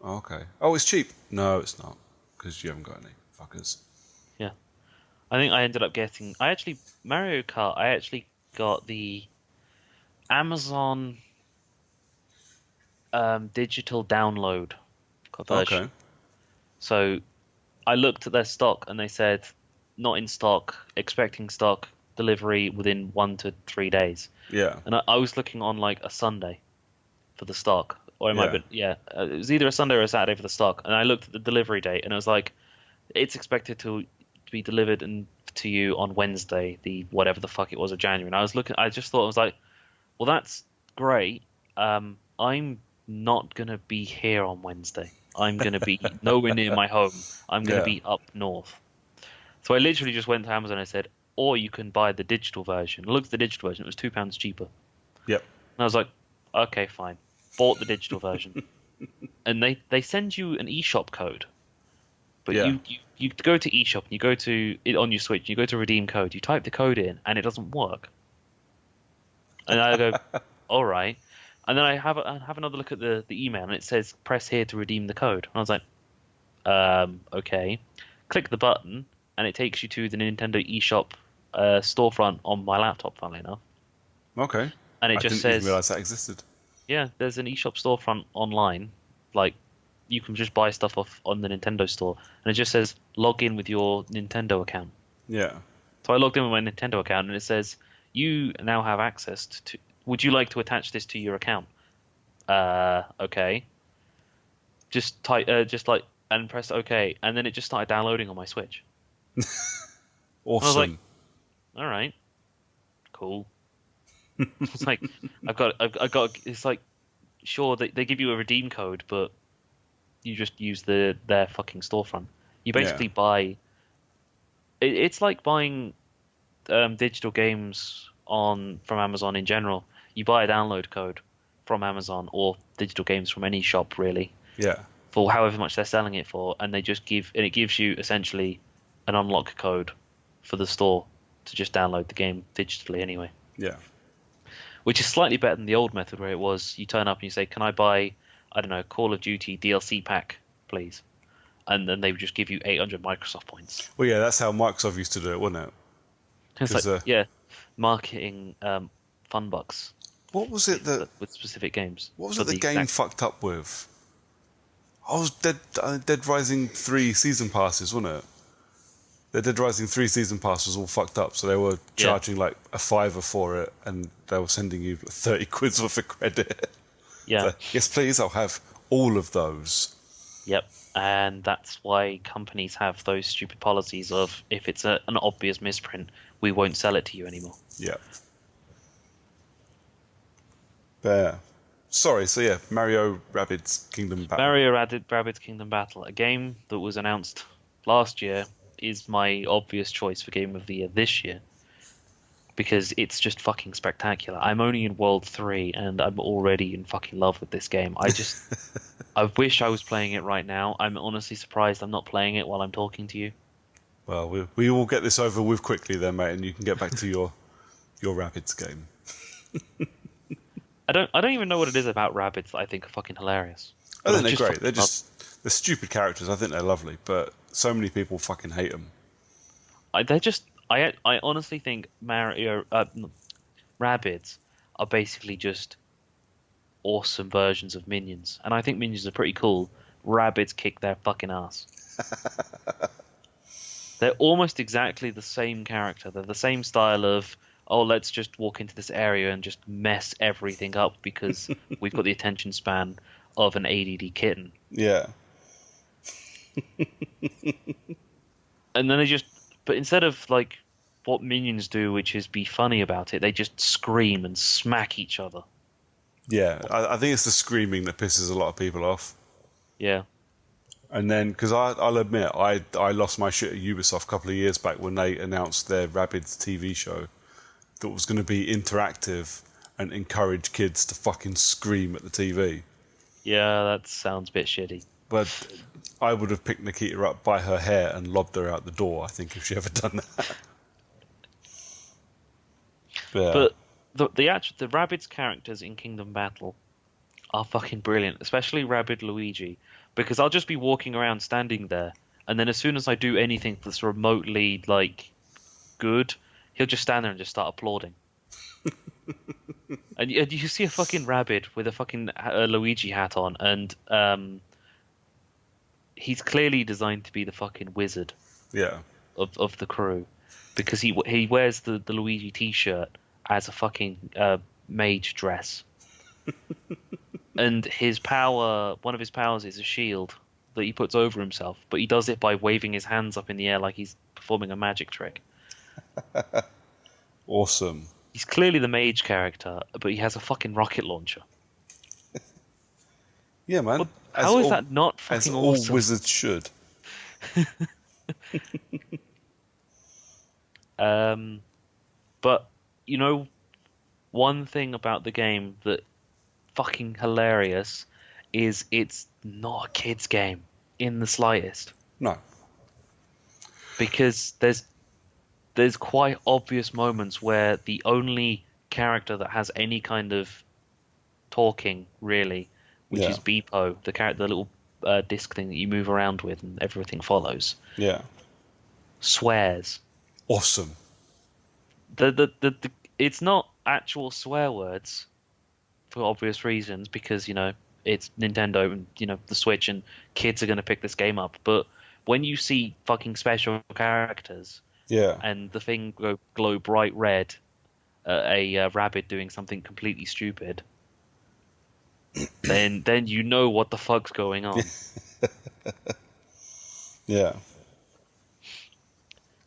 okay. Oh, it's cheap. No, it's not, because you haven't got any fuckers. Yeah. I think I ended up getting. Mario Kart. I actually got the Amazon digital download version. Okay. So I looked at their stock and they said not in stock, expecting stock delivery within 1 to 3 days. Yeah. And I was looking on like a Sunday for the stock, or it might Yeah. be it was either a Sunday or a Saturday for the stock. And I looked at the delivery date and it was like it's expected to be delivered to you on Wednesday, the whatever the fuck it was of January. And I just thought I was like, well, that's great. I'm not gonna be here on Wednesday. I'm gonna be nowhere near my home. I'm gonna Yeah. be up north. So I literally just went to Amazon and I said, or you can buy the digital version. I looked at the digital version; it was £2 cheaper. Yep. And I was like, okay, fine. Bought the digital version, and they send you an eShop code. But Yeah. you go to eShop and you go to it on your Switch. You go to redeem code. You type the code in, and it doesn't work. And I go, all right. And then I have another look at the email, and it says press here to redeem the code. And I was like, okay. Click the button, and it takes you to the Nintendo eShop storefront on my laptop. Funnily enough, Okay. and it I just didn't even says, realize that existed. yeah, there's an eShop storefront online. Like, you can just buy stuff off on the Nintendo store, and it just says log in with your Nintendo account. Yeah. So I logged in with my Nintendo account, and it says you now have access to. Would you like to attach this to your account? Okay. Just type, and press OK, and then it just started downloading on my Switch. Awesome. I was like, all right, cool. It's like I've got. It's like, sure, they give you a redeem code, but you just use their fucking storefront. You basically buy. It's like buying digital games from Amazon in general. You buy a download code from Amazon or digital games from any shop really Yeah. for however much they're selling it for, and it gives you essentially an unlock code for the store to just download the game digitally anyway. Yeah. Which is slightly better than the old method where it was you turn up and you say, "Can I buy, I don't know, Call of Duty DLC pack, please?" And then they would just give you 800 Microsoft points. Well, yeah, that's how Microsoft used to do it, wasn't it? It's 'Cause, like, marketing fun bucks What was it that? with specific games. What was for it the the game exact- fucked up with? I was Dead Rising 3 season passes, wasn't it? The Dead Rising 3 season pass was all fucked up, so they were charging like a £5 for it, and they were sending you 30 quid's worth of credit. Yeah. So, yes, please, I'll have all of those. Yep. And that's why companies have those stupid policies of if it's an obvious misprint, we won't sell it to you anymore. Yeah. There. Sorry, so yeah, Mario Rabbids Kingdom Battle. Mario Rabbids Kingdom Battle, a game that was announced last year, is my obvious choice for Game of the Year this year. Because it's just fucking spectacular. I'm only in World 3 and I'm already in fucking love with this game. I wish I was playing it right now. I'm honestly surprised I'm not playing it while I'm talking to you. Well, we will get this over with quickly then, mate, and you can get back to your Rabbids game. I don't even know what it is about rabbits that I think are fucking hilarious. I think they're just great. fucking They're stupid characters. I think they're lovely, but so many people fucking hate them. I honestly think Mario Rabbids are basically just awesome versions of minions, and I think minions are pretty cool. Rabbids kick their fucking ass. They're almost exactly the same character. They're the same style of, oh, let's just walk into this area and just mess everything up because we've got the attention span of an ADD kitten. Yeah. And then but instead of like what minions do, which is be funny about it, they just scream and smack each other. Yeah, I think it's the screaming that pisses a lot of people off. Yeah. And then, because I'll admit, I lost my shit at Ubisoft a couple of years back when they announced their Rabbids TV show that was going to be interactive and encourage kids to fucking scream at the TV. Yeah, that sounds a bit shitty. But I would have picked Nikita up by her hair and lobbed her out the door, I think, if she ever done that. Yeah. But the Rabbids characters in Kingdom Battle are fucking brilliant, especially Rabbid Luigi, because I'll just be walking around standing there, and then as soon as I do anything that's remotely like good, he'll just stand there and just start applauding. And you see a fucking rabbit with a fucking Luigi hat on, and he's clearly designed to be the fucking wizard. Yeah. Of the crew, because he wears the Luigi t-shirt as a fucking mage dress. And one of his powers is a shield that he puts over himself, but he does it by waving his hands up in the air like he's performing a magic trick. Awesome. He's clearly the mage character, but he has a fucking rocket launcher. Yeah, man. Well, how is that not fucking awesome? As all wizards should. But you know, one thing about the game that fucking hilarious is it's not a kid's game in the slightest. No. Because there's quite obvious moments where the only character that has any kind of talking, really, which is Beepo, the little disc thing that you move around with and everything follows. Yeah. Swears. Awesome. It's not actual swear words for obvious reasons, because it's Nintendo and the Switch, and kids are going to pick this game up. But when you see fucking special characters, and the thing glow bright red, a rabbit doing something completely stupid, then you know what the fuck's going on. Yeah.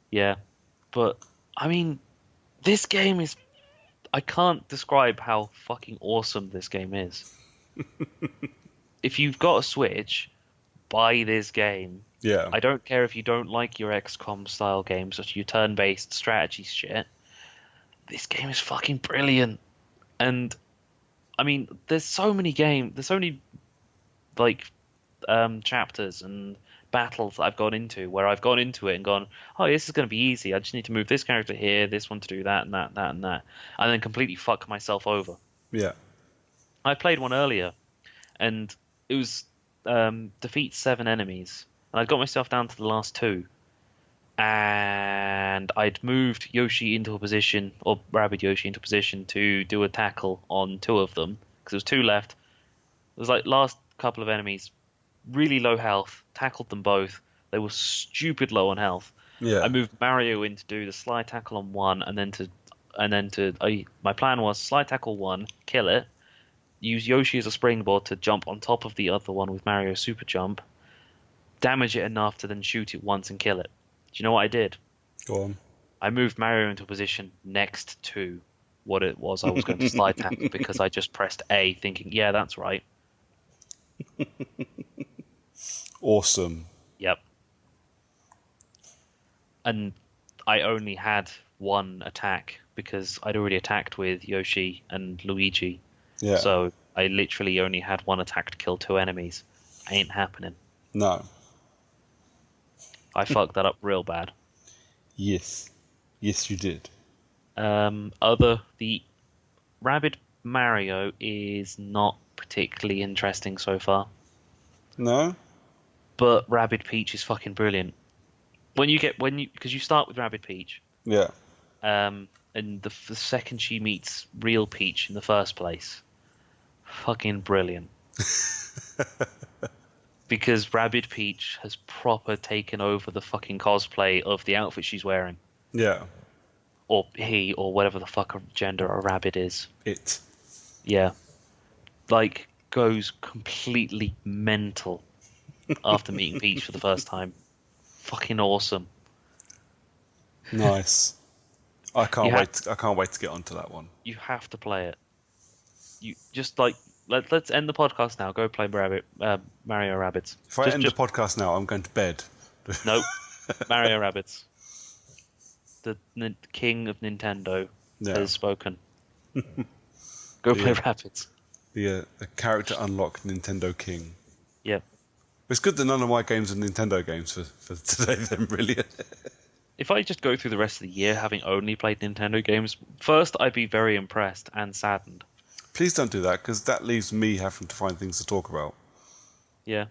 Yeah, but I mean, this game is. I can't describe how fucking awesome this game is. If you've got a Switch, buy this game. Yeah. I don't care if you don't like your XCOM style games, such as your turn-based strategy shit. This game is fucking brilliant. And I mean, there's so many chapters and battles that I've gone into where I've gone into it and gone, oh, this is going to be easy. I just need to move this character here, this one to do that and that, and then completely fuck myself over. Yeah. I played one earlier, and it was defeat 7 enemies, and I got myself down to the last 2, and I'd moved Yoshi into a position, or Rabbid Yoshi into a position to do a tackle on 2 of them, because there was 2 left. It was like last couple of enemies, really low health, tackled them both. They were stupid low on health. Yeah. I moved Mario in to do the slide tackle on one, my plan was slide tackle one, kill it, use Yoshi as a springboard to jump on top of the other one with Mario's super jump, damage it enough to then shoot it once and kill it. Do you know what I did? Go on. I moved Mario into a position next to what it was I was going to slide tackle, because I just pressed A thinking, yeah, that's right. Awesome. Yep. And I only had one attack because I'd already attacked with Yoshi and Luigi. Yeah. So I literally only had one attack to kill 2 enemies. Ain't happening. No. I fucked that up real bad. Yes. Yes, you did. The Rabbid Mario is not particularly interesting so far. No? But Rabbid Peach is fucking brilliant. Because you start with Rabbid Peach. Yeah. And the second she meets real Peach in the first place, fucking brilliant. Because Rabbid Peach has proper taken over the fucking cosplay of the outfit she's wearing. Yeah. Or he, or whatever the fuck a gender a rabbit is. It. Yeah. Like, goes completely mental after meeting Peach for the first time. Fucking awesome. Nice. I You can't have wait. I can't wait to get onto that one. you have to play it. You just like let's end the podcast now. Go play Mario Rabbids. If I end the podcast now, I'm going to bed. Nope. Mario Rabbids. The king of Nintendo has spoken. Go play Rabbids. The character unlock Nintendo King. Yep. It's good that none of my games are Nintendo games for today then, really. If I just go through the rest of the year having only played Nintendo games, first I'd be very impressed and saddened. Please don't do that, because that leaves me having to find things to talk about. Yeah.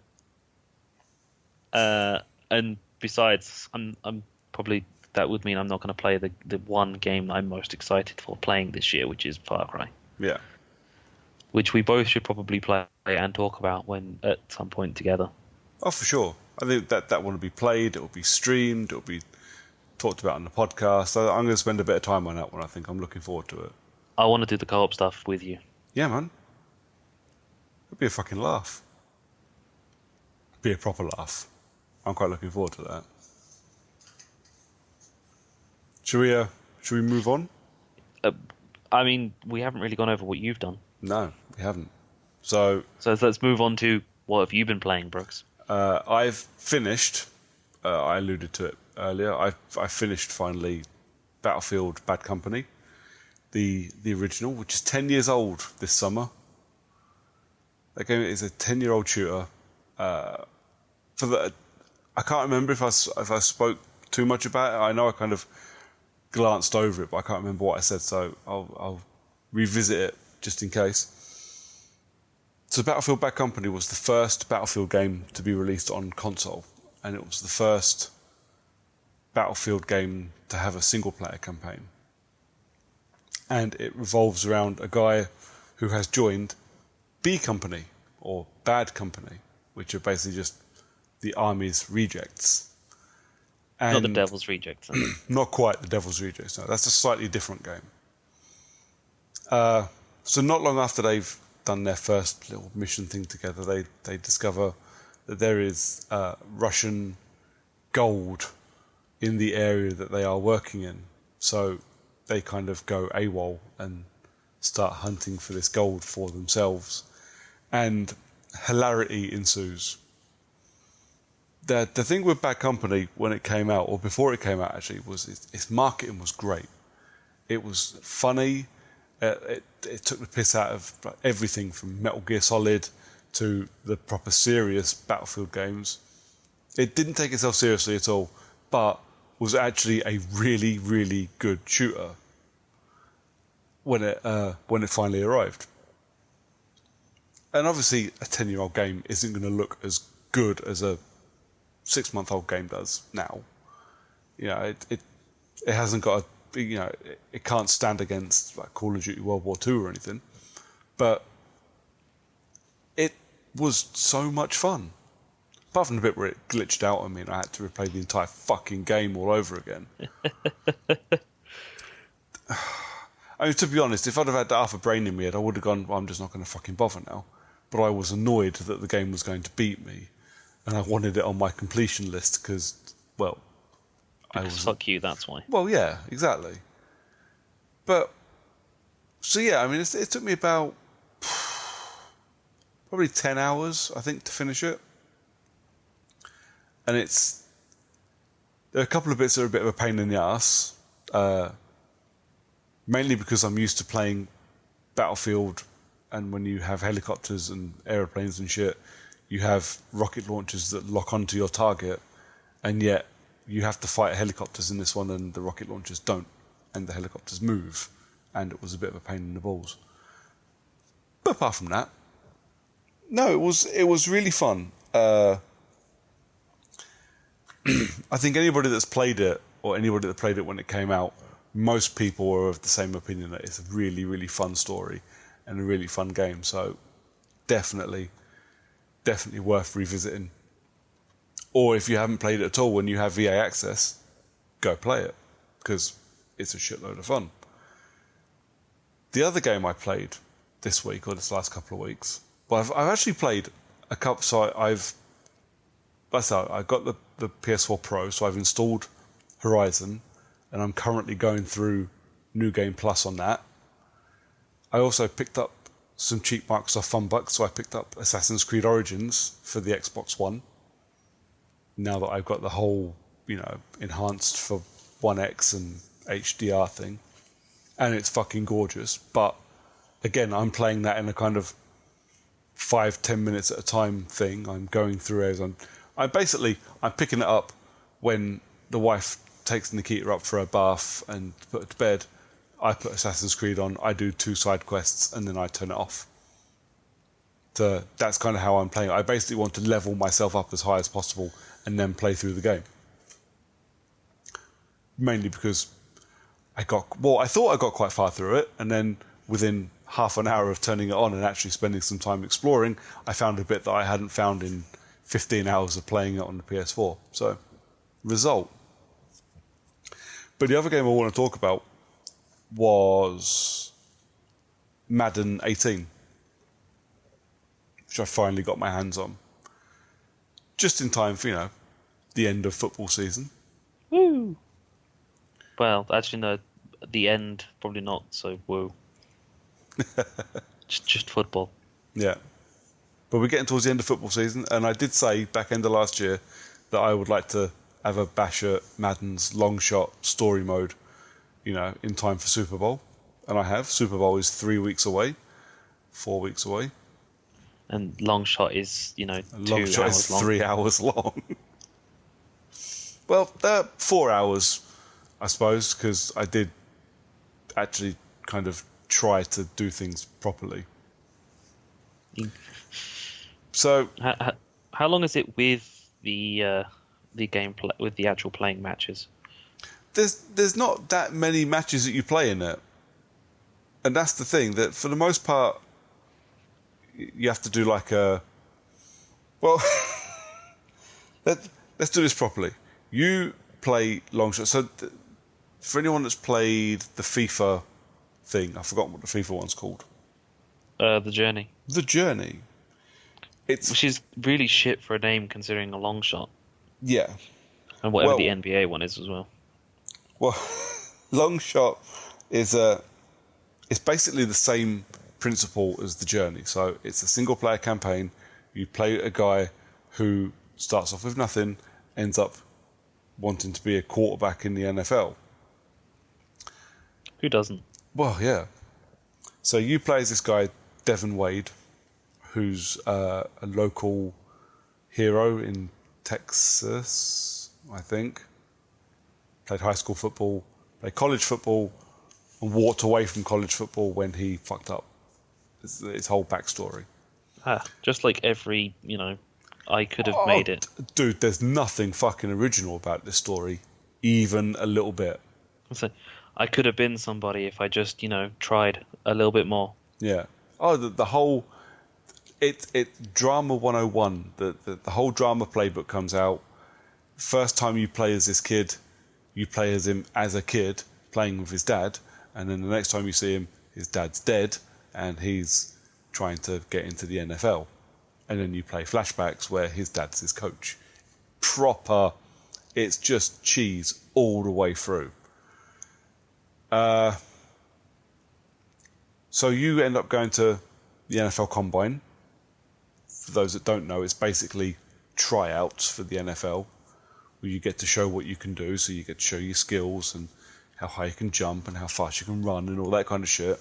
And besides, I'm probably, that would mean I'm not going to play the one game I'm most excited for playing this year, which is Far Cry. Yeah. Which we both should probably play and talk about when at some point together. Oh, for sure. I think that one will be played, it will be streamed, it will be talked about on the podcast. So I'm going to spend a bit of time on that one. I think I'm looking forward to it. I want to do the co-op stuff with you. Yeah, man. It'd be a fucking laugh. It'd be a proper laugh. I'm quite looking forward to that. Should we move on? I mean, we haven't really gone over what you've done. No, we haven't. So let's move on to what have you been playing, Brooks? I've finished. I alluded to it earlier. I finished finally Battlefield: Bad Company, the original, which is 10 years old this summer. That game is a 10-year-old shooter. I can't remember if I spoke too much about it. I know I kind of glanced over it, but I can't remember what I said, so I'll revisit it just in case. So Battlefield: Bad Company was the first Battlefield game to be released on console, and it was the first Battlefield game to have a single-player campaign. And it revolves around a guy who has joined B Company, or Bad Company, which are basically just the army's rejects. And not the Devil's Rejects. Not quite the Devil's Rejects, no. That's a slightly different game. So not long after they've done their first little mission thing together, they discover that there is Russian gold in the area that they are working in. So they kind of go AWOL and start hunting for this gold for themselves. And hilarity ensues. The thing with Bad Company when it came out, or before it came out actually, was its marketing was great. It was funny. It took the piss out of everything from Metal Gear Solid to the proper serious Battlefield games. It didn't take itself seriously at all, but was actually a really, really good shooter when it finally arrived. And obviously, a 10-year-old game isn't going to look as good as a 6-month-old game does now. You know, it hasn't got a, you know, it can't stand against like Call of Duty World War II or anything, but it was so much fun. Apart from the bit where it glitched out on me and I had to replay the entire fucking game all over again. I mean, to be honest, if I'd have had half a brain in me, I would have gone, well, I'm just not going to fucking bother now. But I was annoyed that the game was going to beat me, and I wanted it on my completion list because, well, fuck you, that's why. Well, yeah, exactly. But, so yeah, I mean, it took me about probably 10 hours, I think, to finish it. And there are a couple of bits that are a bit of a pain in the ass, mainly because I'm used to playing Battlefield, and when you have helicopters and aeroplanes and shit, you have rocket launchers that lock onto your target, and yet you have to fight helicopters in this one, and the rocket launchers don't, and the helicopters move, and it was a bit of a pain in the balls. But apart from that, no, it was really fun. I think anybody that's played it, or anybody that played it when it came out, most people are of the same opinion that it's a really, really fun story and a really fun game. So definitely worth revisiting. Or if you haven't played it at all, when you have VA access, go play it, because it's a shitload of fun. The other game I played this week, or this last couple of weeks, well, I've actually played a couple. So I got the PS4 Pro, so I've installed Horizon, and I'm currently going through New Game Plus on that. I also picked up some cheap Microsoft Fun Bucks, so I picked up Assassin's Creed Origins for the Xbox One. Now that I've got the whole, enhanced for One X and HDR thing, and it's fucking gorgeous. But again, I'm playing that in a kind of 5-10 minutes at a time thing. I'm going through as I'm picking it up when the wife takes Nikita up for her bath and put her to bed. I put Assassin's Creed on, I do 2 side quests, and then I turn it off. So that's kind of how I'm playing. I basically want to level myself up as high as possible and then play through the game. Mainly because I thought I got quite far through it, and then within half an hour of turning it on and actually spending some time exploring, I found a bit that I hadn't found in 15 hours of playing it on the PS4. So, result. But the other game I want to talk about was Madden 18, which I finally got my hands on. Just in time for, the end of football season. Woo! Well, actually, no, the end, probably not, so woo. just football. Yeah. But we're getting towards the end of football season, and I did say back end of last year that I would like to have a bash at Madden's long shot story mode, in time for Super Bowl. And I have. Super Bowl is 3 weeks away, 4 weeks away. And long shot is, 2 long shot hours is long. 3 hours long. Well, 4 hours, I suppose, because I did actually kind of try to do things properly. So, how long is it with the gameplay, with the actual playing matches? There's not that many matches that you play in it, and that's the thing, that for the most part you have to do like a let's do this properly. You play long shot. So for anyone that's played the FIFA thing, I've forgotten what the FIFA one's called. The Journey. The Journey. Which is really shit for a name considering a long shot. Yeah. And whatever the NBA one is as well. Well, long shot is it's basically the same principle as the Journey. So it's a single player campaign. You play a guy who starts off with nothing, ends up wanting to be a quarterback in the NFL. Who doesn't? Well, yeah. So you play as this guy, Devin Wade, who's a local hero in Texas, I think. Played high school football, played college football, and walked away from college football when he fucked up. It's his whole backstory. Just like every, I could have made it. Dude, there's nothing fucking original about this story, even a little bit. So I could have been somebody if I just, tried a little bit more. Yeah. Oh, the whole... It Drama 101, the whole drama playbook comes out. First time you play as this kid, you play as him as a kid, playing with his dad, and then the next time you see him, his dad's dead, and he's trying to get into the NFL. And then you play flashbacks where his dad's his coach. Proper, it's just cheese all the way through. So you end up going to the NFL Combine. For those that don't know, it's basically tryouts for the NFL, where you get to show what you can do. So you get to show your skills and how high you can jump and how fast you can run and all that kind of shit.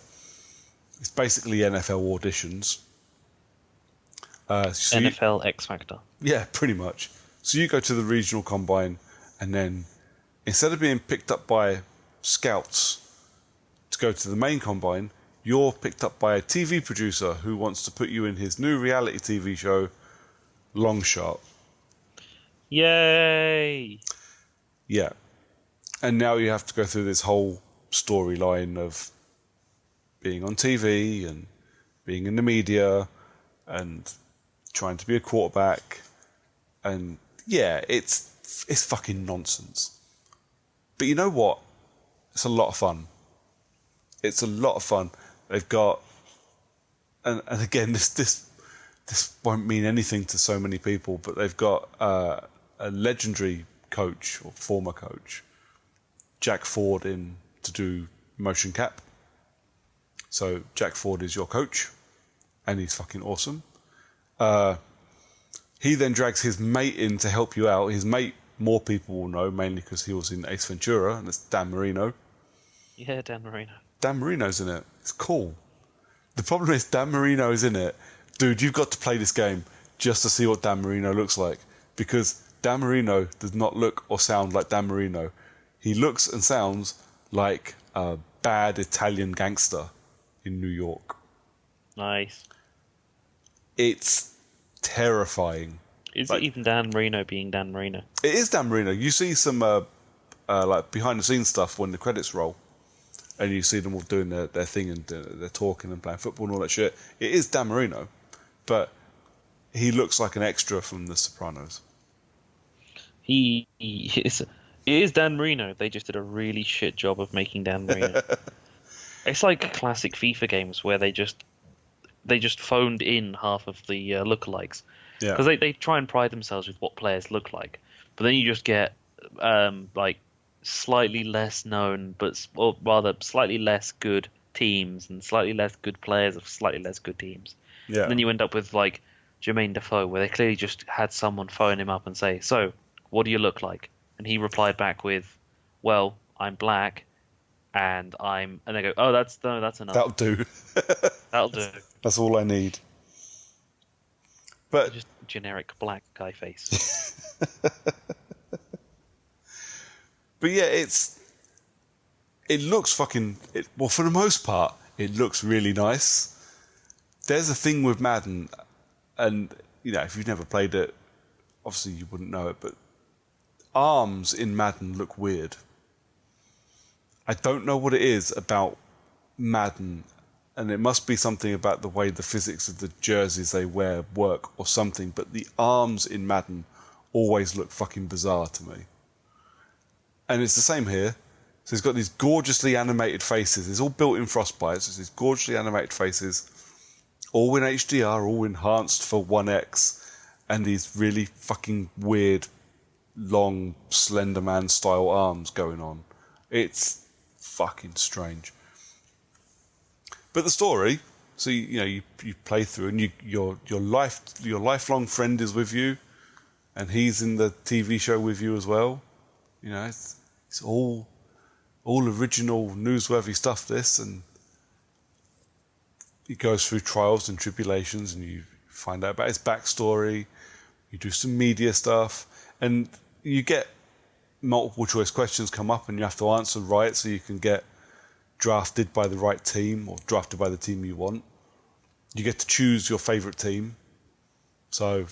It's basically NFL auditions. So NFL X Factor. Yeah, pretty much. So you go to the regional combine, and then instead of being picked up by scouts to go to the main combine, you're picked up by a TV producer who wants to put you in his new reality TV show, Long Shot. Yay! Yeah. And now you have to go through this whole storyline of being on TV and being in the media and trying to be a quarterback, and yeah, it's fucking nonsense. But you know what? It's a lot of fun. It's a lot of fun. They've got, and again, this won't mean anything to so many people, but they've got a legendary coach or former coach, Jack Ford, in to do motion cap. So Jack Ford is your coach, and he's fucking awesome. He then drags his mate in to help you out. His mate, more people will know, mainly because he was in Ace Ventura, and it's Dan Marino. Yeah, Dan Marino. Dan Marino's in it. It's cool. The problem is Dan Marino is in it. Dude, you've got to play this game just to see what Dan Marino looks like. Because Dan Marino does not look or sound like Dan Marino. He looks and sounds like a bad Italian gangster in New York. Nice. It's terrifying. Is it even Dan Marino being Dan Marino? It is Dan Marino. You see some like behind the scenes stuff when the credits roll, and you see them all doing their thing, and they're talking and playing football and all that shit. It is Dan Marino, but he looks like an extra from The Sopranos. It is Dan Marino. They just did a really shit job of making Dan Marino. It's like classic FIFA games where they just phoned in half of the lookalikes. Yeah. Because they try and pride themselves with what players look like, but then you just get like slightly less known, or rather slightly less good teams and slightly less good players of slightly less good teams. Yeah. And then you end up with like Jermaine Defoe, where they clearly just had someone phone him up and say, "So, what do you look like?" And he replied back with, "Well, I'm black, and I'm," and they go, "Oh, that's enough. That'll do. That'll do." That's all I need. But Just generic black guy face. But yeah, it looks fucking. Well, for the most part, it looks really nice. There's a thing with Madden, and you know, if you've never played it, obviously you wouldn't know it, but arms in Madden look weird. I don't know what it is about Madden, and it must be something about the way the physics of the jerseys they wear work or something, but the arms in Madden always look fucking bizarre to me. And it's the same here. So it's got these gorgeously animated faces. It's all built in Frostbite, so it's these gorgeously animated faces, all in HDR, all enhanced for 1X, and these really fucking weird, long, Slender Man style arms going on. It's fucking strange. But the story, so you play through, and your lifelong friend is with you, and he's in the TV show with you as well. You know, it's all original, newsworthy stuff. This, and he goes through trials and tribulations, and you find out about his backstory. You do some media stuff, and you get multiple choice questions come up, and you have to answer right so you can get drafted by the right team, or drafted by the team you want. You get to choose your favourite team. So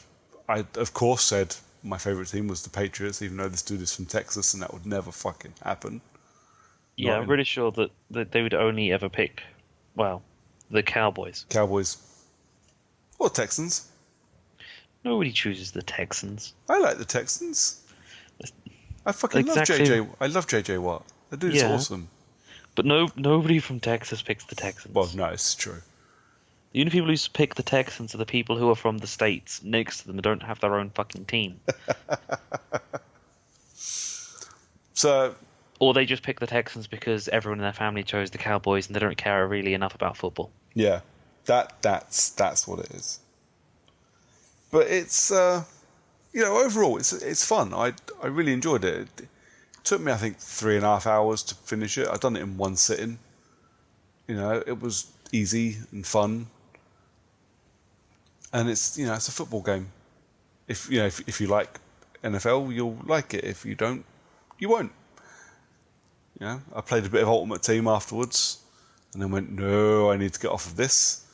I, of course, said my favourite team was the Patriots, even though this dude is from Texas, and that would never fucking happen. Yeah, I'm pretty sure that they would only ever pick, well, the Cowboys. Cowboys. Or Texans. Nobody chooses the Texans. I like the Texans. I fucking love JJ Watt. The dude's awesome. But nobody from Texas picks the Texans. Well, no, it's true. The only people who pick the Texans are the people who are from the states next to them and don't have their own fucking team. So, or they just pick the Texans because everyone in their family chose the Cowboys and they don't care really enough about football. Yeah, that's what it is. But it's overall it's fun. I really enjoyed it. It took me, I think, 3.5 hours to finish it. I'd done it in one sitting. You know, it was easy and fun. And it's a football game. If you like NFL, you'll like it. If you don't, you won't. You know, I played a bit of Ultimate Team afterwards, and then went, no, I need to get off of this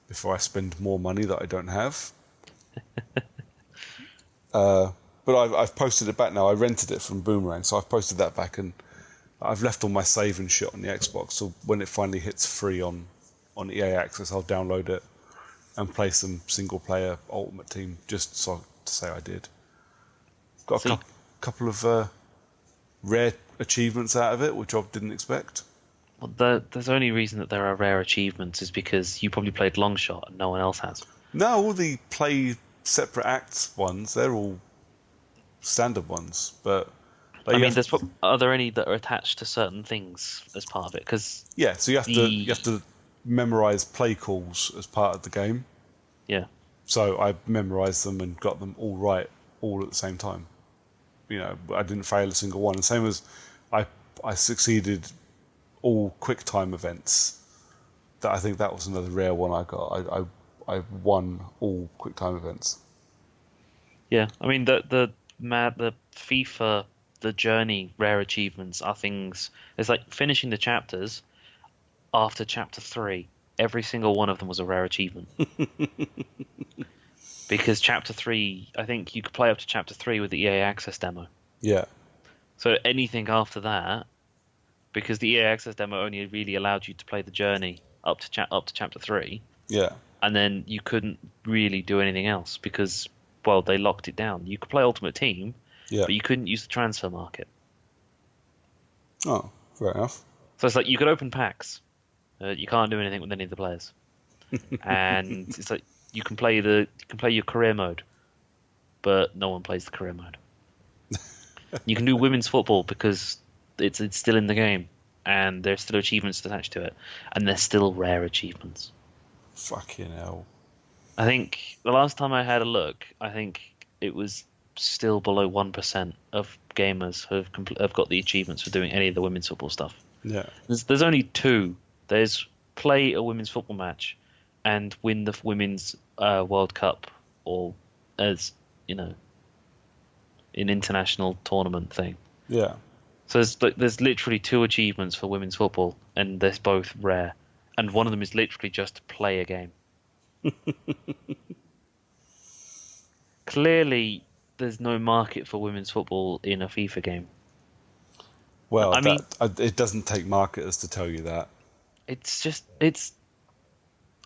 before I spend more money that I don't have. But I've posted it back now. I rented it from Boomerang, so I've posted that back, and I've left all my save and shit on the Xbox. So when it finally hits free on EA Access, I'll download it and play some single-player Ultimate Team just so to say I did. Got a couple of rare achievements out of it, which I didn't expect. Well, there's only reason that there are rare achievements is because you probably played Longshot and no one else has. No, all the play separate acts ones, they're all standard ones. But I mean, are there any that are attached to certain things as part of it? Cause yeah, so you have to memorize play calls as part of the game. Yeah. So I memorized them and got them all right, all at the same time. You know, I didn't fail a single one. And same as I succeeded all quick time events. I think that was another rare one I got. I won all quick time events. Yeah, I mean the FIFA, the journey rare achievements are things. It's like finishing the chapters after chapter 3. Every single one of them was a rare achievement. Because chapter 3, I think you could play up to chapter 3 with the EA Access demo. Yeah. So anything after that, because the EA Access demo only really allowed you to play the journey up to chapter 3. Yeah. And then you couldn't really do anything else because, well, they locked it down. You could play Ultimate Team, yeah. but you couldn't use the transfer market. Oh, fair enough. So it's like you could open packs. You can't do anything with any of the players. And it's like you can play your career mode, but no one plays the career mode. You can do women's football because it's still in the game, and there's still achievements attached to it, and there's still rare achievements. Fucking hell. I think the last time I had a look, I think it was still below 1% of gamers have got the achievements for doing any of the women's football stuff. Yeah. There's only 2. There's play a women's football match and win the women's World Cup, or as you know, an international tournament thing. Yeah. So there's literally 2 achievements for women's football, and they're both rare. And one of them is literally just to play a game. Clearly, there's no market for women's football in a FIFA game. Well, I mean, it doesn't take marketers to tell you that.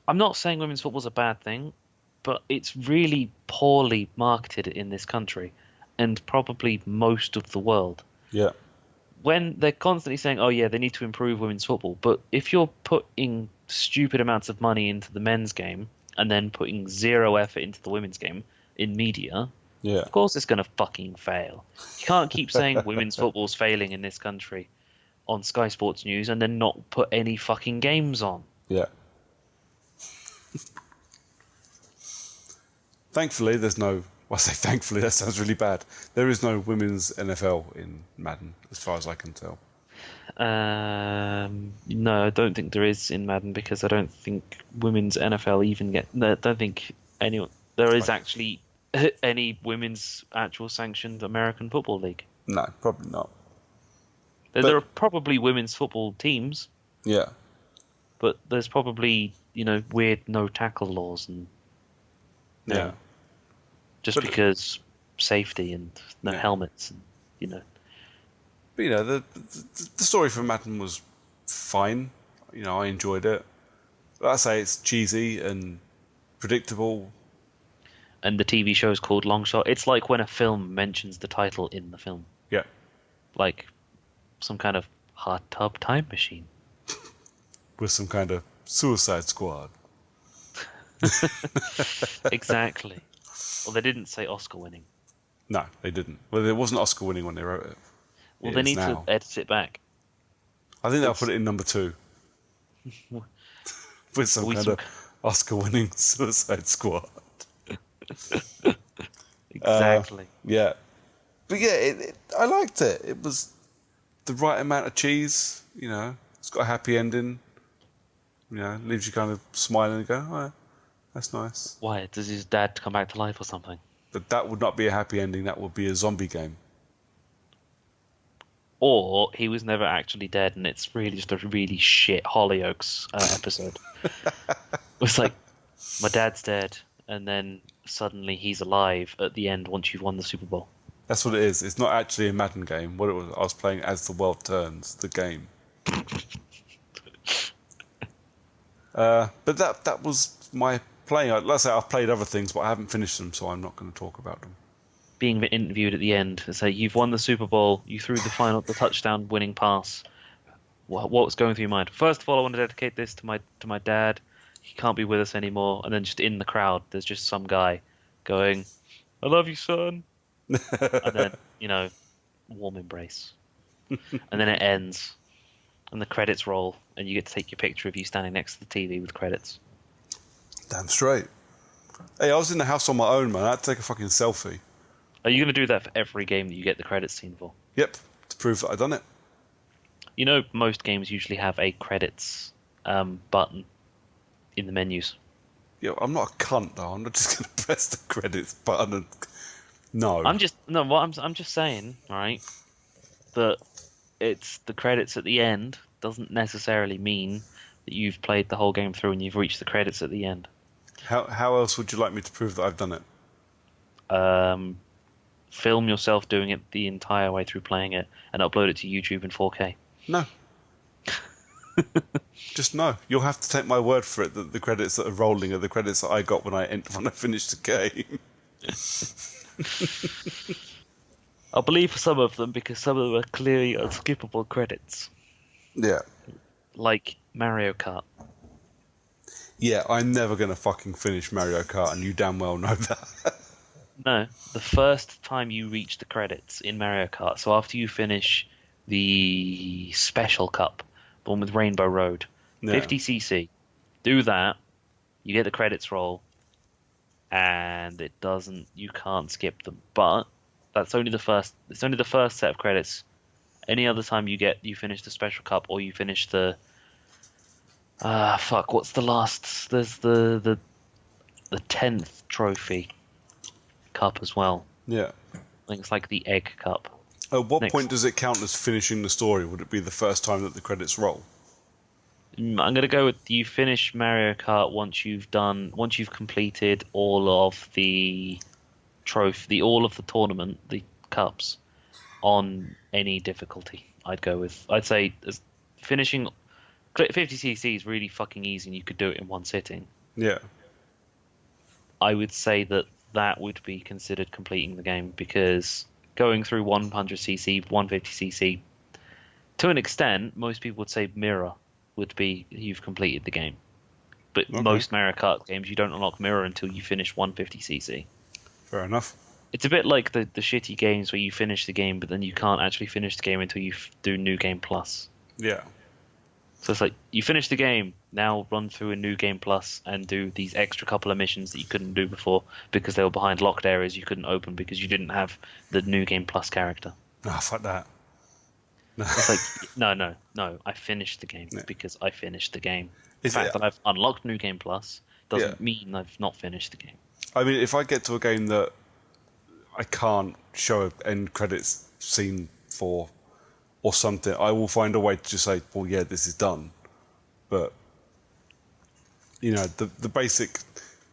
I'm not saying women's football's a bad thing, but it's really poorly marketed in this country, and probably most of the world. Yeah. When they're constantly saying, oh yeah, they need to improve women's football, but if you're putting stupid amounts of money into the men's game and then putting 0 effort into the women's game in media, yeah, of course it's going to fucking fail. You can't keep saying women's football's failing in this country on Sky Sports News and then not put any fucking games on. Yeah. Thankfully, there's no... Well, I say thankfully, that sounds really bad. There is no women's NFL in Madden, as far as I can tell. No, I don't think there is in Madden because I don't think women's NFL even get... I don't think there is actually any women's actual sanctioned American Football League. No, probably not. There are probably women's football teams. Yeah. But there's probably, weird no-tackle laws and... Yeah. Just because safety and no helmets, and But the story for Madden was fine. I enjoyed it. Like I say, it's cheesy and predictable. And the TV show is called Longshot. It's like when a film mentions the title in the film. Yeah. Like some kind of hot tub time machine. With some kind of Suicide Squad. Exactly. Well, they didn't say Oscar winning. No, they didn't. Well, it wasn't Oscar winning when they wrote it. Well, they need to edit it back. I think they'll put it in number 2. With some kind of Oscar winning Suicide Squad. Exactly. Yeah. But yeah, I liked it. It was the right amount of cheese. It's got a happy ending. Leaves you kind of smiling and go, oh, that's nice. Why? Does his dad come back to life or something? But that would not be a happy ending. That would be a zombie game. Or he was never actually dead, and it's really just a really shit Hollyoaks episode. It's like, my dad's dead, and then suddenly he's alive at the end once you've won the Super Bowl. That's what it is. It's not actually a Madden game. What it was, I was playing As the World Turns, the game. But that was my playing. Let's say I've played other things, but I haven't finished them, so I'm not going to talk about them. Being interviewed at the end and say you've won the Super Bowl, you threw the touchdown winning pass. What was going through your mind? First of all, I want to dedicate this to my dad. He can't be with us anymore. And then just in the crowd, there's just some guy going, "I love you, son." And then warm embrace. And then it ends, and the credits roll, and you get to take your picture of you standing next to the TV with credits. Damn straight. Hey, I was in the house on my own, man. I had to take a fucking selfie. Are you going to do that for every game that you get the credits scene for? Yep, to prove that I've done it. Most games usually have a credits button in the menus. Yeah, I'm not a cunt though. I'm not just going to press the credits button. And... No. I'm just saying, all right, that it's the credits at the end doesn't necessarily mean that you've played the whole game through and you've reached the credits at the end. How else would you like me to prove that I've done it? Film yourself doing it the entire way through playing it and upload it to YouTube in 4K. No. Just no. You'll have to take my word for it that the credits that are rolling are the credits that I got when I finished the game. I'll believe some of them because some of them are clearly unskippable credits. Yeah. Like Mario Kart. Yeah, I'm never going to fucking finish Mario Kart, and you damn well know that. No, the first time you reach the credits in Mario Kart, so after you finish the Special Cup, the one with Rainbow Road, 50cc, do that, you get the credits roll, and you can't skip them. But it's only the first set of credits. Any other time you finish the Special Cup or you finish the what's the last? There's the 10th trophy cup as well. Yeah. I think it's like the Egg Cup. At what point does it count as finishing the story? Would it be the first time that the credits roll? I'm going to go with you finish Mario Kart once you've completed all of the all of the tournament, the cups, on any difficulty. I'd say finishing 50cc is really fucking easy and you could do it in one sitting. Yeah. I would say that would be considered completing the game because going through 100cc, 150cc, to an extent, most people would say Mirror would be you've completed the game. But most Mario Kart games, you don't unlock Mirror until you finish 150cc. Fair enough. It's a bit like the shitty games where you finish the game, but then you can't actually finish the game until you do New Game Plus. Yeah. So it's like, you finish the game, now run through a New Game Plus and do these extra couple of missions that you couldn't do before because they were behind locked areas you couldn't open because you didn't have the New Game Plus character. Ah, fuck that. It's like, no, I finished the game because I finished the game. The fact that I've unlocked New Game Plus doesn't mean I've not finished the game. I mean, if I get to a game that I can't show an end credits scene for or something, I will find a way to just say, well, yeah, this is done. But, the basic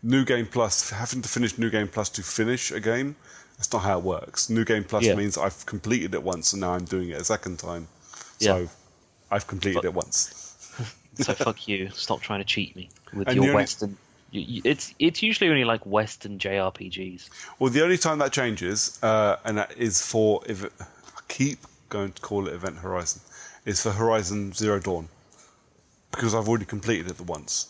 New Game Plus, having to finish New Game Plus to finish a game, that's not how it works. New Game Plus means I've completed it once and now I'm doing it a second time. So I've completed it once. So fuck you. Stop trying to cheat me with your Western... It's usually only like Western JRPGs. Well, the only time that changes, and that is for... I keep going to call it Event Horizon, is for Horizon Zero Dawn. Because I've already completed it the once.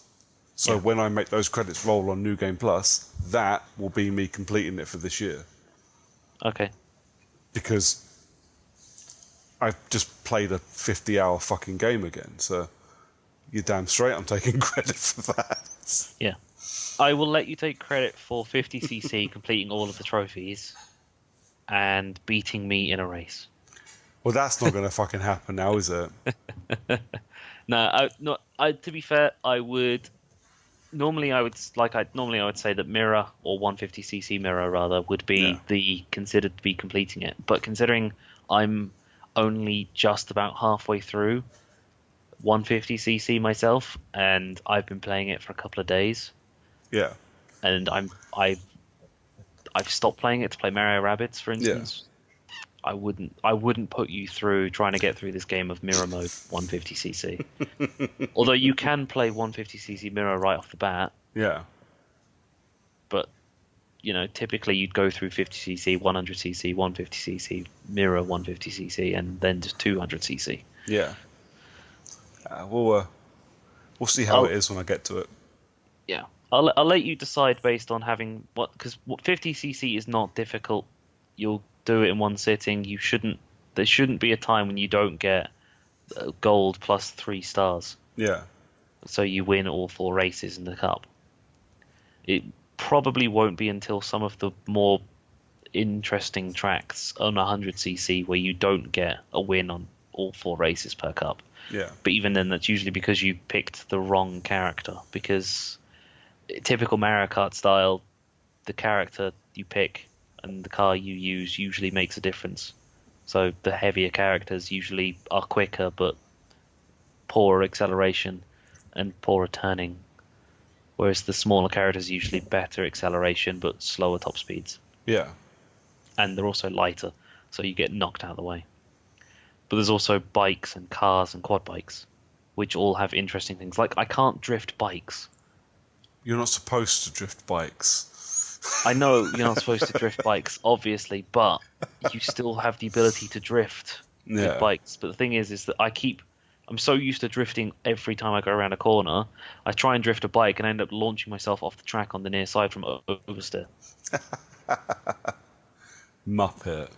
So when I make those credits roll on New Game Plus, that will be me completing it for this year. Okay. Because I've just played a 50-hour fucking game again, so you're damn straight I'm taking credit for that. Yeah. I will let you take credit for 50cc completing all of the trophies and beating me in a race. Well, that's not going to fucking happen now, is it? No, to be fair, I would... Normally I would say that Mirror, or 150cc Mirror rather, would be considered to be completing it. But considering I'm only just about halfway through 150cc myself, and I've been playing it for a couple of days. Yeah. And I've stopped playing it to play Mario Rabbids, for instance. Yeah. I wouldn't put you through trying to get through this game of Mirror mode 150cc. Although you can play 150cc Mirror right off the bat. Yeah. but typically you'd go through 50cc, 100cc, 150cc, mirror 150cc, and then just 200cc. Yeah. We'll see how it is when I get to it. Yeah, I'll let you decide based on having because 50cc is not difficult. You'll do it in one sitting. There shouldn't be a time when you don't get gold plus 3 stars. Yeah. So you win all 4 races in the cup. It probably won't be until some of the more interesting tracks on 100cc where you don't get a win on all 4 races per cup. Yeah. But even then, that's usually because you picked the wrong character. Because typical Mario Kart style, the character you pick and the car you use usually makes a difference. So the heavier characters usually are quicker but poorer acceleration and poorer turning, whereas the smaller characters usually better acceleration but slower top speeds. Yeah. And they're also lighter, so you get knocked out of the way. But there's also bikes and cars and quad bikes, which all have interesting things. Like, I can't drift bikes. You're not supposed to drift bikes. I know you're not supposed to drift bikes, obviously, but you still have the ability to drift with bikes. But the thing is that I'm so used to drifting every time I go around a corner. I try and drift a bike and I end up launching myself off the track on the near side from oversteer. Muppet.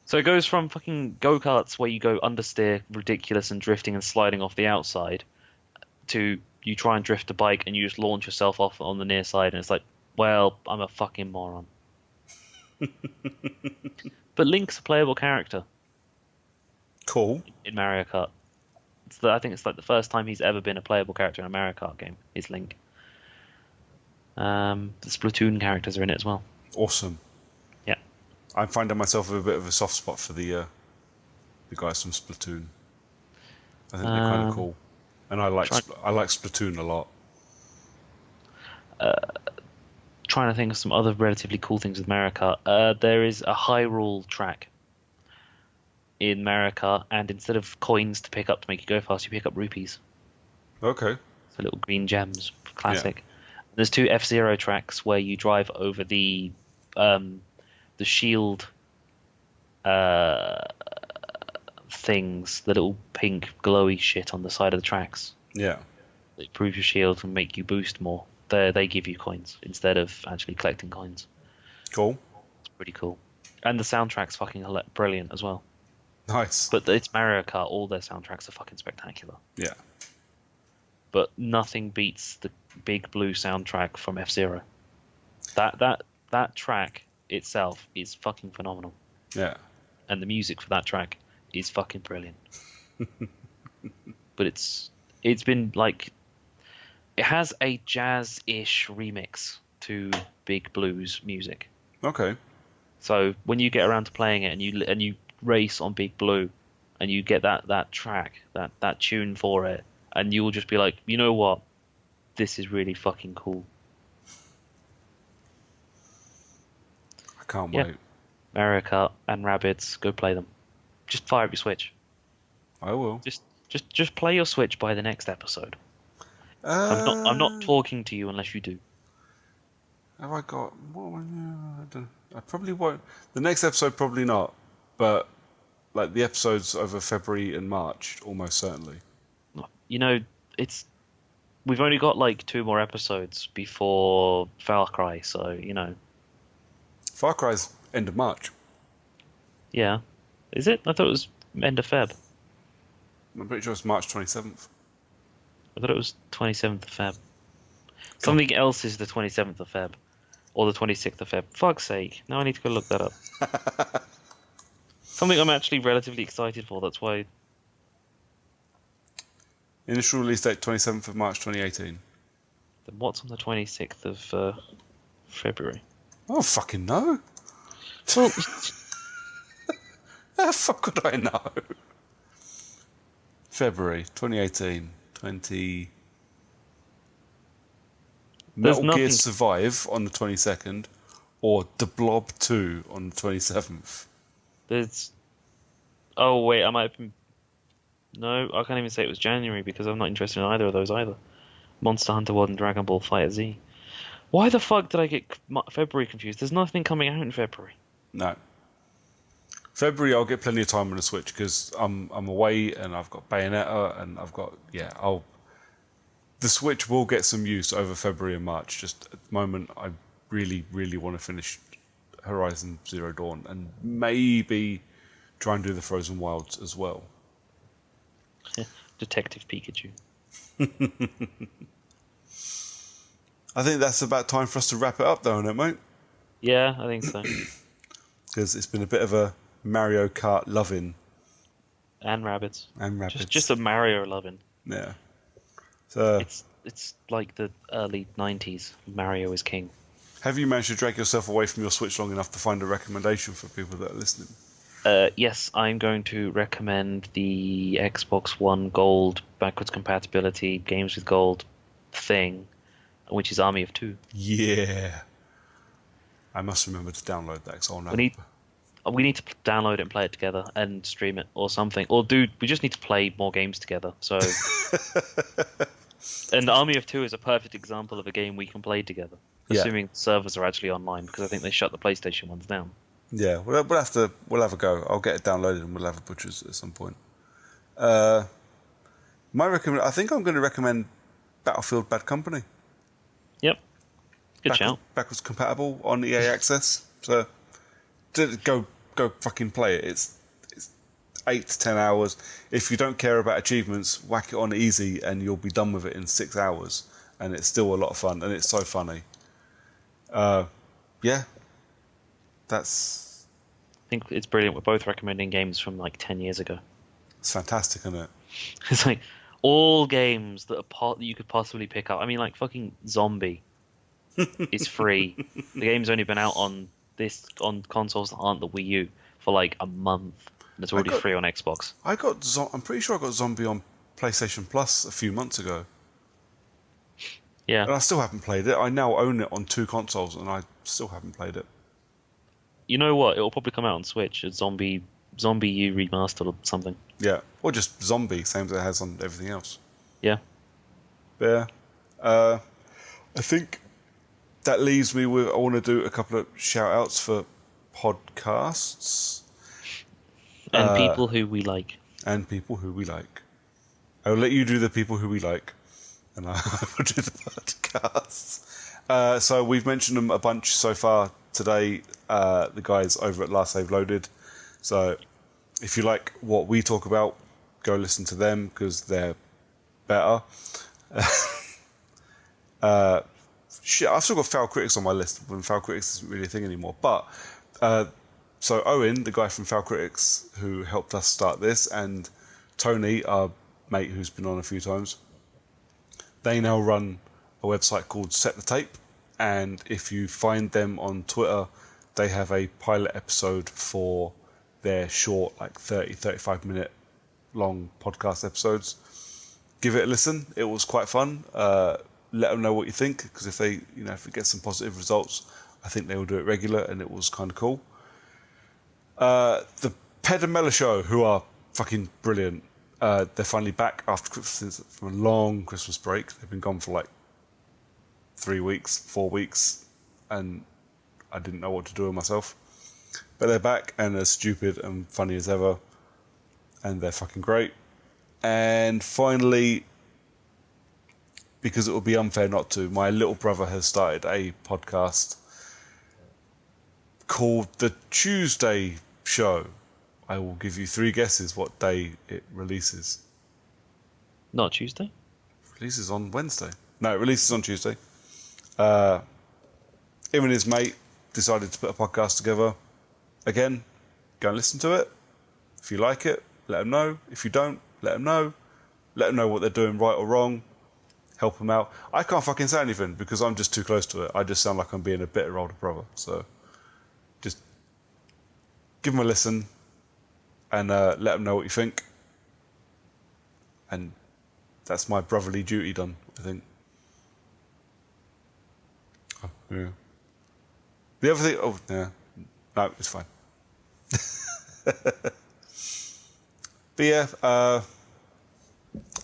So it goes from fucking go-karts where you go understeer, ridiculous, and drifting and sliding off the outside, to you try and drift a bike and you just launch yourself off on the near side, and it's like, well, I'm a fucking moron. But Link's a playable character. Cool. In Mario Kart. I think it's like the first time he's ever been a playable character in a Mario Kart game, is Link. The Splatoon characters are in it as well. Awesome. Yeah. I'm finding myself with a bit of a soft spot for the guys from Splatoon. I think they're kind of cool. And I like Splatoon a lot. Trying to think of some other relatively cool things with Mario Kart. There is a Hyrule track in Mario Kart, and instead of coins to pick up to make you go fast, you pick up rupees. Okay. So little green gems, classic. Yeah. There's 2 F-Zero tracks where you drive over the shield things, the little pink glowy shit on the side of the tracks. Yeah. They improve your shield and make you boost more. They give you coins instead of actually collecting coins. Cool. It's pretty cool. And the soundtrack's fucking brilliant as well. Nice. But it's Mario Kart. All their soundtracks are fucking spectacular. Yeah. But nothing beats the Big Blue soundtrack from F-Zero. That track itself is fucking phenomenal. Yeah. And the music for that track is fucking brilliant. But it's been like, it has a jazz-ish remix to Big Blue's music. Okay. So when you get around to playing it and you race on Big Blue and you get that track, that tune for it, and you'll just be like, you know what? This is really fucking cool. I can't wait. Mario Kart and Rabbids, go play them. Just fire up your Switch. I will. Just play your Switch by the next episode. I'm not talking to you unless you do. Have I got? I probably won't. The next episode, probably not. But like the episodes over February and March, almost certainly. We've only got like 2 more episodes before Far Cry, so Far Cry's end of March. Yeah, is it? I thought it was end of Feb. I'm pretty sure it's March 27th. I thought it was 27th of Feb. Something else is the 27th of Feb. Or the 26th of Feb. Fuck's sake. Now I need to go look that up. Something I'm actually relatively excited for, that's why. Initial release date 27th of March 2018. Then what's on the 26th of February? I don't fucking know. Well, How the fuck would I know? February 2018. Metal Gear Survive on the 22nd, or The Blob 2 on the 27th. Oh wait, I might have been. No, I can't even say it was January because I'm not interested in either of those either. Monster Hunter World and Dragon Ball FighterZ. Why the fuck did I get February confused? There's nothing coming out in February. No. February, I'll get plenty of time on the Switch because I'm away and I've got Bayonetta and I've got the Switch will get some use over February and March. Just at the moment, I really, really want to finish Horizon Zero Dawn and maybe try and do the Frozen Wilds as well. Detective Pikachu. I think that's about time for us to wrap it up, though, isn't it, mate? Yeah, I think so. Because it's been a bit of a Mario Kart loving. And rabbits. And rabbits. Just a Mario loving. Yeah. So, it's like the early 90s. Mario is king. Have you managed to drag yourself away from your Switch long enough to find a recommendation for people that are listening? Yes, I'm going to recommend the Xbox One Gold backwards compatibility games with gold thing, which is Army of Two. Yeah. I must remember to download that because I'll know. We need to download it and play it together and stream it or something. Or dude, we just need to play more games together. So, and Army of Two is a perfect example of a game we can play together, assuming servers are actually online because I think they shut the PlayStation ones down. Yeah, we'll have a go. I'll get it downloaded and we'll have a butchers at some point. I think I'm going to recommend Battlefield Bad Company. Yep, good shout. Backwards compatible on EA Access, so go fucking play it. It's 8 to 10 hours. If you don't care about achievements, whack it on easy and you'll be done with it in 6 hours. And it's still a lot of fun and it's so funny. Yeah. I think it's brilliant. We're both recommending games from like 10 years ago. It's fantastic, isn't it? It's like all games that you could possibly pick up. I mean, like fucking Zombie is free. The game's only been out on consoles that aren't the Wii U for like a month, and it's already free on Xbox. I'm pretty sure I got Zombie on PlayStation Plus a few months ago. Yeah, and I still haven't played it. I now own it on 2 consoles, and I still haven't played it. You know what? It'll probably come out on Switch as Zombie U remastered or something. Yeah, or just Zombie, same as it has on everything else. Yeah. Yeah. I think that leaves me with, I want to do a couple of shout-outs for podcasts. And people who we like. And people who we like. I'll let you do the people who we like, and I will do the podcasts. So we've mentioned them a bunch so far today, the guys over at Last Save Loaded. So if you like what we talk about, go listen to them because they're better. I've still got Foul Critics on my list when Foul Critics isn't really a thing anymore. But so Owen, the guy from Foul Critics who helped us start this, and Tony, our mate who's been on a few times, they now run a website called Set the Tape. And if you find them on Twitter, they have a pilot episode for their short, like 30, 35 minute long podcast episodes. Give it a listen. It was quite fun. Let them know what you think, because if it gets some positive results, I think they will do it regular, and it was kind of cool. The Pedamela Show, who are fucking brilliant. They're finally back after Christmas, from a long Christmas break. They've been gone for like 3 weeks, 4 weeks, and I didn't know what to do with myself. But they're back, and they're stupid and funny as ever, and they're fucking great. And finally, because it would be unfair not to, my little brother has started a podcast called The Tuesday Show. I will give you 3 guesses what day it releases. Not Tuesday? It releases on Wednesday. No, it releases on Tuesday. Him and his mate decided to put a podcast together. Again, go and listen to it. If you like it, let them know. If you don't, let them know. Let them know what they're doing right or wrong. Help them out. I can't fucking say anything because I'm just too close to it. I just sound like I'm being a bitter older brother. So just give them a listen and let them know what you think. And that's my brotherly duty done, I think. Oh, yeah. The other thing... Oh, yeah. No, it's fine. But yeah,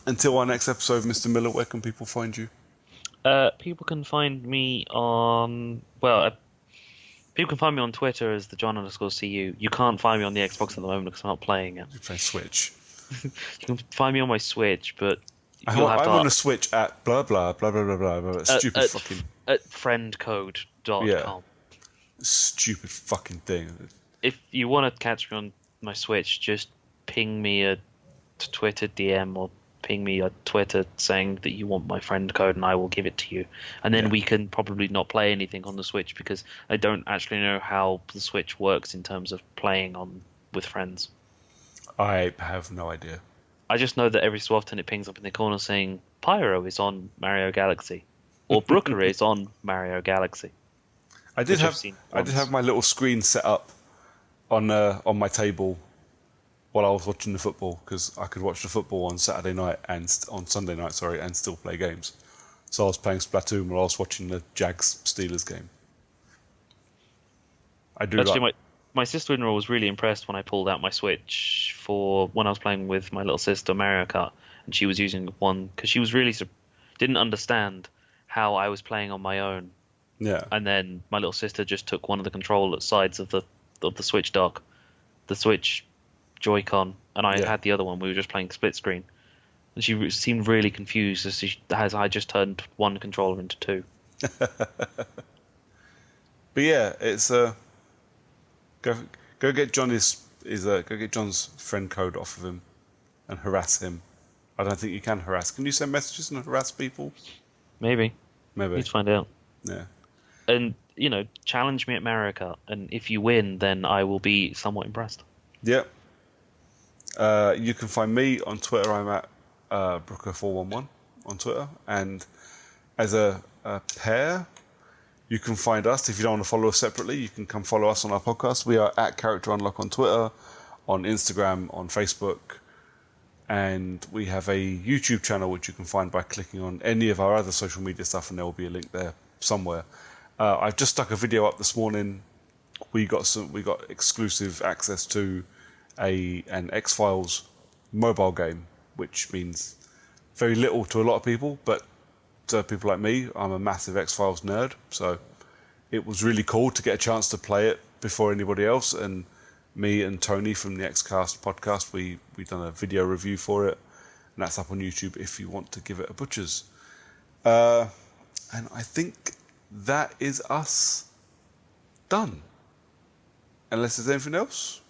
until our next episode, Mr. Miller, where can people find you? People can find me on people can find me on Twitter as the John_CU. You can't find me on the Xbox at the moment because I'm not playing it. You play Switch. You can find me on my Switch, but I'm, you'll have I'm to on a Switch at blah blah blah blah blah blah. Blah at stupid at, fucking at friendcode.com. yeah, stupid fucking thing. If you want to catch me on my Switch, just ping me a Twitter DM or ping me a Twitter saying that you want my friend code and I will give it to you. And then Yeah. we can probably not play anything on the Switch because I don't actually know how the Switch works in terms of playing on with friends. I have no idea. I just know that every so often it pings up in the corner saying Pyro is on Mario Galaxy or Brooker is on Mario Galaxy. I did have once. my little screen set up on my table while I was watching the football because I could watch the football on Saturday night and on Sunday night, and still play games. So I was playing Splatoon while I was watching the Jags Steelers game. I do Actually, like. my sister-in-law was really impressed when I pulled out my Switch for when I was playing with my little sister Mario Kart, and she was using one because she was really didn't understand how I was playing on my own. Yeah. And then my little sister just took one of the control sides of the Switch dock, the Switch Joy-Con, and I Yeah. had the other one. We were just playing split screen, and she seemed really confused as I just turned one controller into two. But yeah, it's go get John's friend code off of him and harass him. I don't think you can harass. Can you send messages and harass people? Maybe. Maybe. Need to find out. Yeah. And challenge me at Mario Kart, and if you win, then I will be somewhat impressed. Yep. You can find me on Twitter. I'm at Brooker411 on Twitter. And as a pair, you can find us. If you don't want to follow us separately, you can come follow us on our podcast. We are at Character Unlock on Twitter, on Instagram, on Facebook. And we have a YouTube channel which you can find by clicking on any of our other social media stuff, and there will be a link there somewhere. I've just stuck a video up this morning. We got exclusive access to an X-Files mobile game, which means very little to a lot of people, but to people like me, I'm a massive X-Files nerd, so it was really cool to get a chance to play it before anybody else. And me and Tony from the Xcast podcast, we've done a video review for it, and that's up on YouTube if you want to give it a butcher's. And I think that is us done. Unless there's anything else?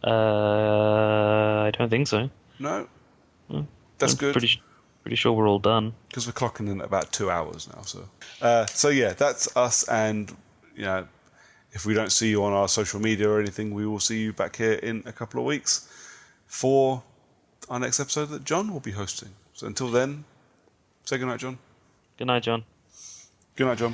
I don't think so. No? That's I'm good. Pretty sure we're all done. Because we're clocking in at about 2 hours now. So yeah, that's us. And, if we don't see you on our social media or anything, we will see you back here in a couple of weeks for our next episode that John will be hosting. So until then, say goodnight, John. Good night, John. Good night, John.